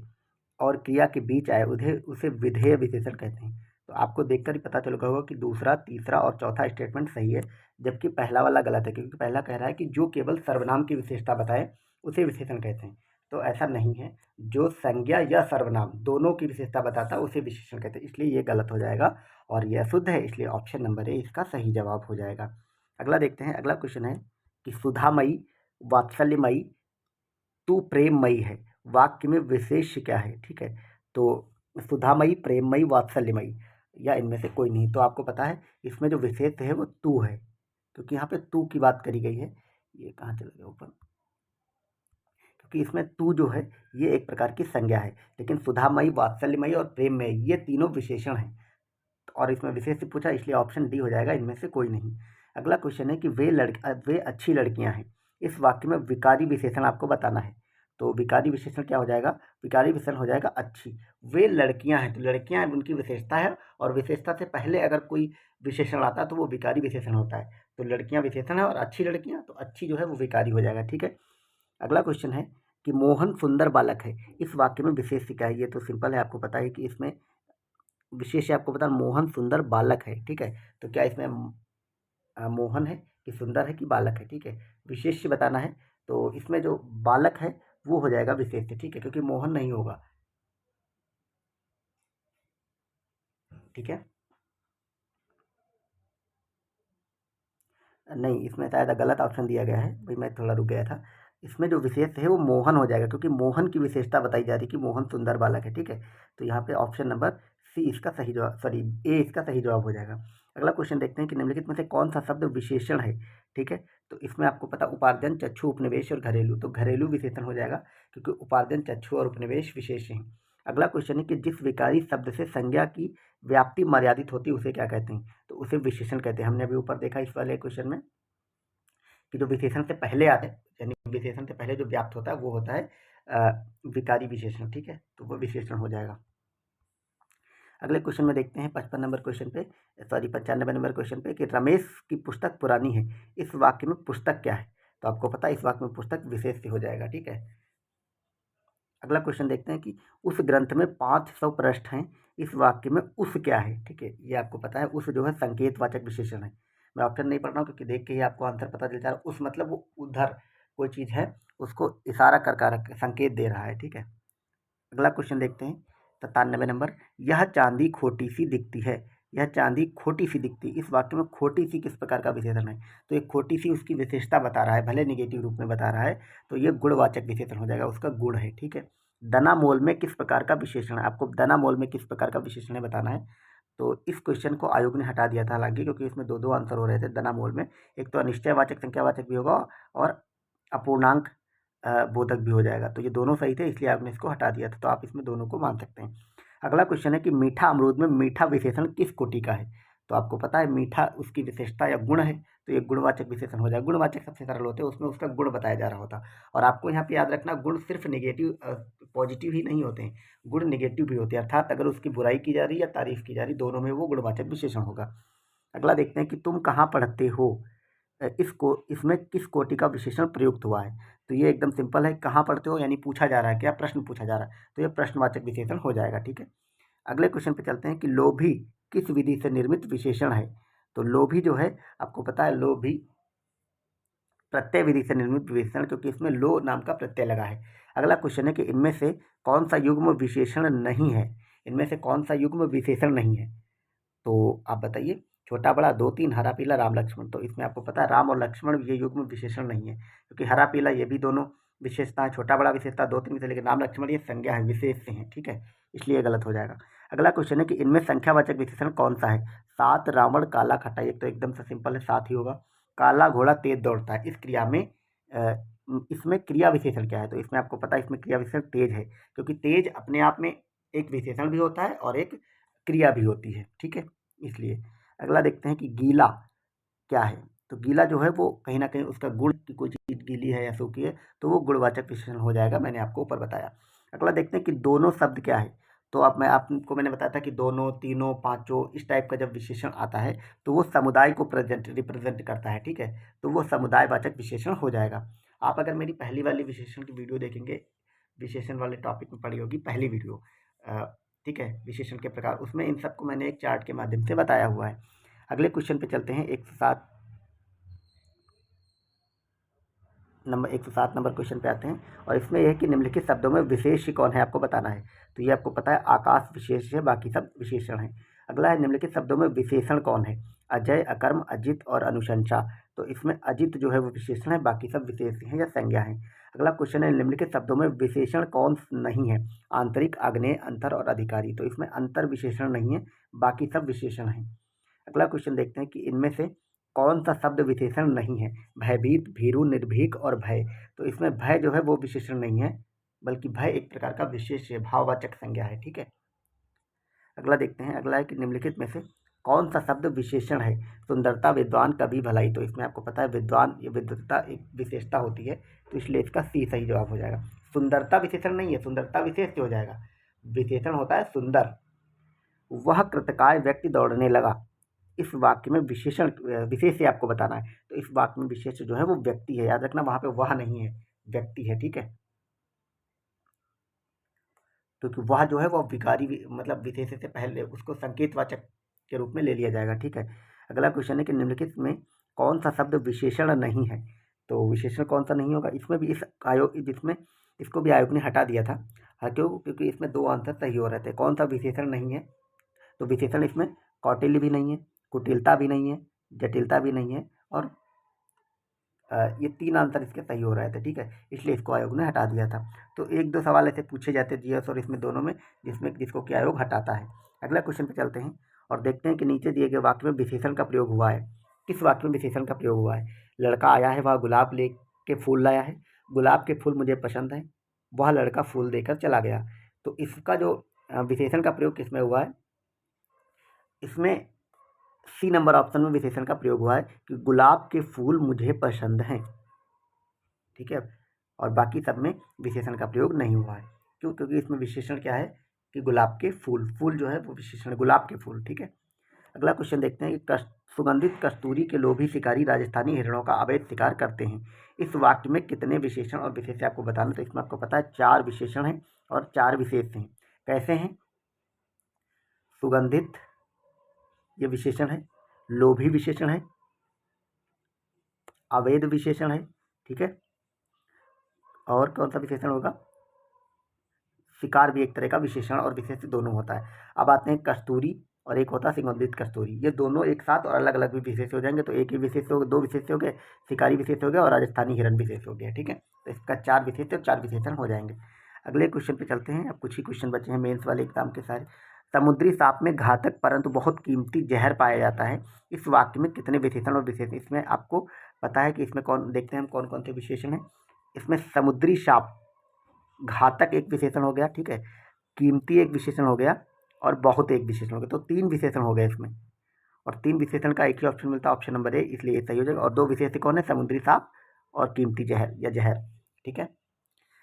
और क्रिया के बीच आए उसे विधेय विशेषण कहते हैं। तो आपको देखकर ही पता चल गया होगा कि दूसरा, तीसरा और चौथा स्टेटमेंट सही है, जबकि पहला वाला गलत है, क्योंकि पहला कह रहा है कि जो केवल सर्वनाम की विशेषता बताए उसे विशेषण कहते हैं। तो ऐसा नहीं है, जो संज्ञा या सर्वनाम दोनों की विशेषता बताता है उसे विशेषण कहते हैं, इसलिए ये गलत हो जाएगा और ये अशुद्ध है, इसलिए ऑप्शन नंबर ए इसका सही जवाब हो जाएगा। अगला देखते हैं। अगला क्वेश्चन है कि सुधामयी, वात्सल्यमयी, तू प्रेममयी है, वाक्य में विशेष क्या है। ठीक है, तो सुधामयी, प्रेममयी, वात्सल्यमयी या इनमें से कोई नहीं। तो आपको पता है इसमें जो विशेष है वो तू है, क्योंकि यहाँ पे तू की बात करी गई है। ये कहाँ चला गया ऊपर, क्योंकि इसमें तू जो है ये एक प्रकार की संज्ञा है, लेकिन सुधामयी, वात्सल्यमयी और प्रेममयी ये तीनों विशेषण हैं और इसमें विशेष से पूछा, इसलिए ऑप्शन डी हो जाएगा, इनमें से कोई नहीं। अगला क्वेश्चन है कि वे अच्छी लड़कियां हैं, इस वाक्य में विकारी विशेषण आपको बताना है। तो विकारी विशेषण क्या हो जाएगा, विकारी विशेषण हो जाएगा अच्छी। वे लड़कियां हैं, तो लड़कियां उनकी विशेषता है, और विशेषता से पहले अगर कोई विशेषण आता है तो वो विकारी विशेषण होता है। तो लड़कियां विशेषण है और अच्छी लड़कियां, तो अच्छी जो है वो विकारी हो जाएगा, ठीक है। अगला क्वेश्चन है कि मोहन सुंदर बालक है, इस वाक्य में विशेष क्या है। ये तो सिंपल है, आपको पता है कि इसमें विशेष आपको पता मोहन सुंदर बालक है, ठीक है। तो क्या इसमें मोहन है कि सुंदर है कि बालक है, ठीक है। विशेष बताना है, तो इसमें जो बालक है वो हो जाएगा विशेष, ठीक है, क्योंकि मोहन नहीं होगा, ठीक है। नहीं, इसमें शायद गलत ऑप्शन दिया गया है भाई, मैं थोड़ा रुक गया था। इसमें जो विशेष है वो मोहन हो जाएगा, क्योंकि मोहन की विशेषता बताई जा रही है कि मोहन सुंदर बालक है, ठीक है। तो यहाँ पे ऑप्शन नंबर सी इसका सही जवाब, सॉरी ए इसका सही जवाब हो जाएगा। अगला क्वेश्चन देखते हैं कि निम्नलिखित में से कौन सा शब्द विशेषण है, ठीक है। तो इसमें आपको पता उपार्जन, चक्षु, उपनिवेश और घरेलू, तो घरेलू विशेषण हो जाएगा, क्योंकि उपार्जन, चक्षु और उपनिवेश विशेष हैं। अगला क्वेश्चन है कि जिस विकारी शब्द से संज्ञा की व्याप्ति मर्यादित होती है उसे क्या कहते हैं, तो उसे विशेषण कहते हैं। हमने अभी ऊपर देखा इस वाले क्वेश्चन में कि जो विशेषण से पहले आते हैं, यानी विशेषण से पहले जो व्याप्त होता है वो होता है विकारी विशेषण, ठीक है, तो वो विशेषण हो जाएगा। अगले क्वेश्चन में देखते हैं 55 नंबर क्वेश्चन पे, सॉरी 95 नंबर क्वेश्चन पे, कि रमेश की पुस्तक पुरानी है, इस वाक्य में पुस्तक क्या है। तो आपको पता है इस वाक्य में पुस्तक विशेष से हो जाएगा, ठीक है। अगला क्वेश्चन देखते हैं कि उस ग्रंथ में 500 पृष्ठ हैं, इस वाक्य में उस क्या है, ठीक है। ये आपको पता है, उस जो है संकेतवाचक विशेषण है। मैं ऑप्शन नहीं पढ़ रहा हूँ क्योंकि देख के ही आपको आंसर पता चल जा रहा है। उस मतलब वो उधर कोई चीज़ है, उसको इशारा कर संकेत दे रहा है, ठीक है। अगला क्वेश्चन देखते हैं 97 नंबर, यह चांदी खोटी सी दिखती है, यह चांदी खोटी सी दिखती, इस वाक्य में खोटी सी किस प्रकार का विशेषण है। तो एक खोटी सी उसकी विशेषता बता रहा है, भले निगेटिव रूप में बता रहा है, तो ये गुणवाचक विशेषण हो जाएगा, उसका गुण है, ठीक है। दना मोल में किस प्रकार का विशेषण है, आपको दना मोल में किस प्रकार का विशेषण है बताना है। तो इस क्वेश्चन को आयोग ने हटा दिया था हालांकि, क्योंकि इसमें दो दो आंसर हो रहे थे दना मोल में। एक तो अनिश्चयवाचक संख्यावाचक भी होगा और अपूर्णांक बोधक भी हो जाएगा, तो ये दोनों सही थे, इसलिए आपने इसको हटा दिया था, तो आप इसमें दोनों को मान सकते हैं। अगला क्वेश्चन है कि मीठा अमरूद में मीठा विशेषण किस कोटि का है। तो आपको पता है मीठा उसकी विशेषता या गुण है, तो ये गुणवाचक विशेषण हो जाएगा। गुणवाचक सबसे सरल होते हैं, उसमें उसका गुण बताया जा रहा होता। और आपको यहाँ पे याद रखना, गुण सिर्फ निगेटिव पॉजिटिव ही नहीं होते हैं, गुण निगेटिव भी होते हैं, अर्थात अगर उसकी बुराई की जा रही है या तारीफ की जा रही, दोनों में वो गुणवाचक विशेषण होगा। अगला देखते हैं कि तुम कहाँ पढ़ते हो, इसको इसमें किस कोटि का विशेषण प्रयुक्त हुआ है। तो ये एकदम सिंपल है, कहाँ पढ़ते हो यानी पूछा जा रहा है, क्या प्रश्न पूछा जा रहा है, तो ये प्रश्नवाचक विशेषण हो जाएगा, ठीक है। अगले क्वेश्चन पे चलते हैं कि लोभी किस विधि से निर्मित विशेषण है। तो लोभी जो है आपको पता है, लोभी प्रत्यय विधि से निर्मित विशेषण, क्योंकि इसमें लो नाम का प्रत्यय लगा है। अगला क्वेश्चन है कि इनमें से कौन सा युग्म विशेषण नहीं है, इनमें से कौन सा युग्म विशेषण नहीं है। तो आप बताइए, छोटा बड़ा, दो तीन, हरा पीला, राम लक्ष्मण। तो इसमें आपको पता है राम और लक्ष्मण ये युग्म विशेषण नहीं है, क्योंकि हरा पीला ये भी दोनों विशेषता है, छोटा बड़ा विशेषता दो तीन से, लेकिन राम लक्ष्मण ये संज्ञा है, विशेष से हैं, ठीक है, इसलिए गलत हो जाएगा। अगला क्वेश्चन है कि इनमें संख्यावाचक विशेषण कौन सा है। सात, रावण, काला, खट्टा, एक तो एकदम से सिंपल है, सात ही होगा। काला घोड़ा तेज दौड़ता है, इस क्रिया में इसमें क्रिया विशेषण क्या है। तो इसमें आपको पता है इसमें क्रिया विशेषण तेज है, क्योंकि तेज अपने आप में एक विशेषण भी होता है और एक क्रिया भी होती है, ठीक है, इसलिए। अगला देखते हैं कि गीला क्या है। तो गीला जो है वो कहीं ना कहीं उसका गुण की कोई चीज़ गीली है या सूखी है, तो वो गुणवाचक विशेषण हो जाएगा, मैंने आपको ऊपर बताया। अगला देखते हैं कि दोनों शब्द क्या है। तो अब मैं आपको मैंने बताया था कि दोनों, तीनों, पांचों, इस टाइप का जब विशेषण आता है तो वो समुदाय को रिप्रेजेंट करता है, ठीक है, तो वो समुदायवाचक विशेषण हो जाएगा। आप अगर मेरी पहली वाली विशेषण की वीडियो देखेंगे, विशेषण वाले टॉपिक में पड़ी होगी पहली वीडियो, ठीक है, विशेषण के प्रकार, उसमें इन सबको मैंने एक चार्ट के माध्यम से बताया हुआ है। अगले क्वेश्चन पे चलते हैं, 107 नंबर क्वेश्चन पे आते हैं, और इसमें यह है कि निम्नलिखित शब्दों में विशेष कौन है, आपको बताना है। तो ये आपको पता है आकाश विशेष है, बाकी सब विशेषण है। अगला है निम्नलिखित शब्दों में विशेषण कौन है। अजय, अकर्म, अजित और अनुशंसा। तो इसमें अजित जो है वो विशेषण है, बाकी सब विशेष हैं या संज्ञा हैं। अगला क्वेश्चन है निम्नलिखित शब्दों में विशेषण कौन नहीं है। आंतरिक, आग्नेय, अंतर और अधिकारी। तो इसमें अंतर विशेषण नहीं है, बाकी सब विशेषण हैं। अगला क्वेश्चन देखते हैं कि इनमें से कौन सा शब्द विशेषण नहीं है। भयभीत, भीरु, निर्भीक और भय। तो इसमें भय जो है वो विशेषण नहीं है, बल्कि भय एक प्रकार का विशेष भाववाचक संज्ञा है, ठीक है। अगला देखते हैं, अगला है कि निम्नलिखित में से कौन सा शब्द विशेषण है? सुंदरता, विद्वान, कवि, भलाई। तो इसमें आपको पता है विद्वान ये विद्वता एक विशेषता होती है, तो इसलिए इसका सी सही जवाब हो जाएगा। सुंदरता विशेषण नहीं है, सुंदरता विशेष से हो जाएगा। विशेषण होता है सुंदर। वह कृतकाय व्यक्ति दौड़ने लगा। इस वाक्य में विशेषण विशेष से आपको बताना है, तो इस वाक्य में विशेष जो है वो व्यक्ति है, याद रखना, वहां पे वह नहीं है, व्यक्ति है, ठीक है। क्योंकि वह जो है वो विकारी मतलब विशेष से पहले उसको संकेतवाचक के रूप में ले लिया जाएगा, ठीक है। अगला क्वेश्चन है कि निम्नलिखित में कौन सा शब्द विशेषण नहीं है? तो विशेषण कौन सा नहीं होगा? इसमें भी इस आयोग जिसमें इसको भी आयोग ने हटा दिया था। हाँ, क्यों? क्योंकि इसमें दो आंसर सही हो रहे थे। कौन सा विशेषण नहीं है? तो विशेषण इसमें कौटिल्य भी नहीं है, कुटिलता भी नहीं है, जटिलता भी नहीं है, और ये तीन आंसर इसके सही हो रहे थे, ठीक है। इसलिए इसको आयोग ने हटा दिया था। तो एक दो सवाल ऐसे पूछे जाते जीएस और इसमें दोनों में, जिसमें जिसको कि आयोग हटाता है। अगला क्वेश्चन पे चलते हैं और देखते हैं कि नीचे दिए गए वाक्य में विशेषण का प्रयोग हुआ है। किस वाक्य में विशेषण का प्रयोग हुआ है? लड़का आया है, वह गुलाब ले के फूल लाया है। गुलाब के फूल मुझे पसंद है। वह लड़का फूल देकर चला गया। तो इसका जो विशेषण का प्रयोग किसमें हुआ है? इसमें सी नंबर ऑप्शन में विशेषण का प्रयोग हुआ है कि गुलाब के फूल मुझे पसंद हैं, ठीक है। और बाकी सब में विशेषण का प्रयोग नहीं हुआ है। क्यों? क्योंकि इसमें विशेषण क्या है कि गुलाब के फूल, फूल जो है वो विशेषण गुलाब के फूल, ठीक है। अगला क्वेश्चन देखते हैं कि सुगंधित कस्तूरी के लोभी शिकारी राजस्थानी हिरणों का अवैध शिकार करते हैं। इस वाक्य में कितने विशेषण और विशेष आपको बताना, तो इसमें आपको पता है 4 विशेषण हैं और 4 विशेष हैं। कैसे हैं? सुगंधित ये विशेषण है, लोभी विशेषण है, अवैध विशेषण है, ठीक है। और कौन सा विशेषण होगा? शिकार भी एक तरह का विशेषण और विशेष दोनों होता है। अब आते हैं कस्तूरी और एक होता है सुगंधित कस्तूरी। ये दोनों एक साथ और अलग अलग भी विशेष हो जाएंगे, तो एक ही विशेष हो, 2 विशेष हो गए, शिकारी विशेष हो गया और राजस्थानी हिरण विशेष हो गया, ठीक है। तो इसका 4 विशेष और 4 विशेषण हो जाएंगे। अगले क्वेश्चन पे चलते हैं। अब कुछ ही क्वेश्चन बचे हैं मेंस वाले एग्जाम के सारे। समुद्री सांप में घातक परंतु बहुत कीमती जहर पाया जाता है। इस वाक्य में कितने विशेषण और विशेष? इसमें आपको पता है कि इसमें कौन, देखते हैं हम कौन कौन से विशेषण हैं। इसमें समुद्री सांप, घातक एक विशेषण हो गया, ठीक है, कीमती एक विशेषण हो गया और बहुत एक विशेषण हो गया। तो 3 विशेषण हो गए इसमें, और 3 विशेषण का एक ही ऑप्शन मिलता है, ऑप्शन नंबर ए, इसलिए ये सही हो जाएगा। और 2 विशेष कौन है? समुद्री सांप और कीमती जहर या जहर, ठीक है।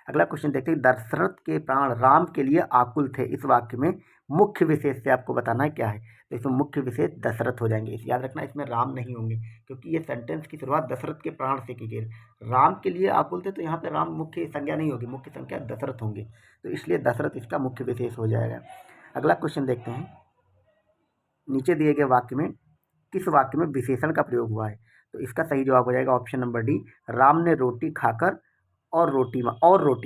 अगला क्वेश्चन देखते हैं। दशरथ के प्राण राम के लिए आकुल थे। इस वाक्य में मुख्य विशेष से आपको बताना है क्या है? तो इसमें मुख्य विशेष दशरथ हो जाएंगे। इस याद रखना, इसमें राम नहीं होंगे, क्योंकि ये सेंटेंस की शुरुआत दशरथ के प्राण से की गई। राम के लिए आकुल थे, तो यहाँ पे राम मुख्य संज्ञा नहीं होगी, मुख्य संज्ञा दशरथ होंगे, तो इसलिए दशरथ इसका मुख्य विशेष हो जाएगा। अगला क्वेश्चन देखते हैं। नीचे दिए गए वाक्य में किस वाक्य में विशेषण का प्रयोग हुआ है? तो इसका सही जवाब हो जाएगा ऑप्शन नंबर डी, राम ने रोटी खाकर और रोटी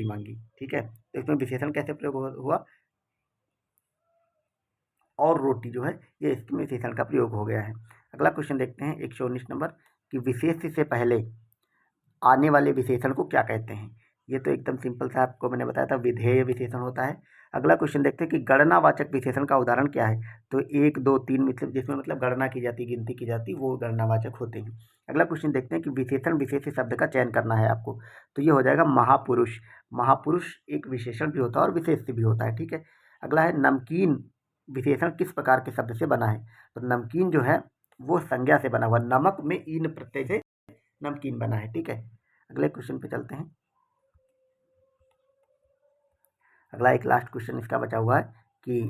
मांगी, ठीक है। तो इसमें विशेषण कैसे प्रयोग हुआ? और रोटी जो है ये इसमें विशेषण का प्रयोग हो गया है। अगला क्वेश्चन देखते हैं 119 नंबर कि विशेष से पहले आने वाले विशेषण को क्या कहते हैं? ये तो एकदम सिंपल सा आपको मैंने बताया था, विधेय विशेषण होता है। अगला क्वेश्चन देखते हैं कि गणनावाचक विशेषण का उदाहरण क्या है? तो 1, 2, 3 मतलब जिसमें मतलब गणना की जाती, गिनती की जाती, वो गणनावाचक होते हैं। अगला क्वेश्चन देखते हैं कि विशेषण विशेष शब्द का चयन करना है आपको, तो ये हो जाएगा महापुरुष। महापुरुष एक विशेषण भी होता है और विशेष भी होता है, ठीक है। अगला है नमकीन, विशेषण किस प्रकार के शब्द से बना है? तो नमकीन जो है वो संज्ञा से बना हुआ, नमक में ईन प्रत्यय से नमकीन बना है, ठीक है। अगले क्वेश्चन पे चलते हैं। अगला एक लास्ट क्वेश्चन इसका बचा हुआ है कि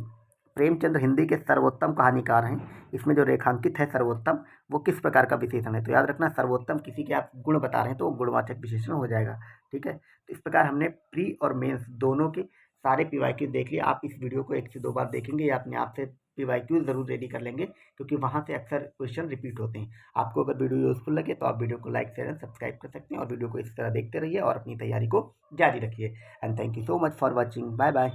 प्रेमचंद्र हिंदी के सर्वोत्तम कहानीकार हैं। इसमें जो रेखांकित है सर्वोत्तम, वो किस प्रकार का विशेषण है? तो याद रखना, सर्वोत्तम किसी के आप गुण बता रहे हैं तो वो गुणवाचक विशेषण हो जाएगा, ठीक है। तो इस प्रकार हमने प्री और मेंस दोनों के सारे पीवाईक्यू देख लिए। आप इस वीडियो को 1 से 2 बार देखेंगे या अपने आप से पीवाईक्यू ज़रूर रेडी कर लेंगे, क्योंकि वहाँ से अक्सर क्वेश्चन रिपीट होते हैं। आपको अगर वीडियो यूजफुल लगे तो आप वीडियो को लाइक, शेयर एंड सब्सक्राइब कर सकते हैं, और वीडियो को इस तरह देखते रहिए और अपनी तैयारी को जारी रखिए। And thank you so much for watching. Bye bye.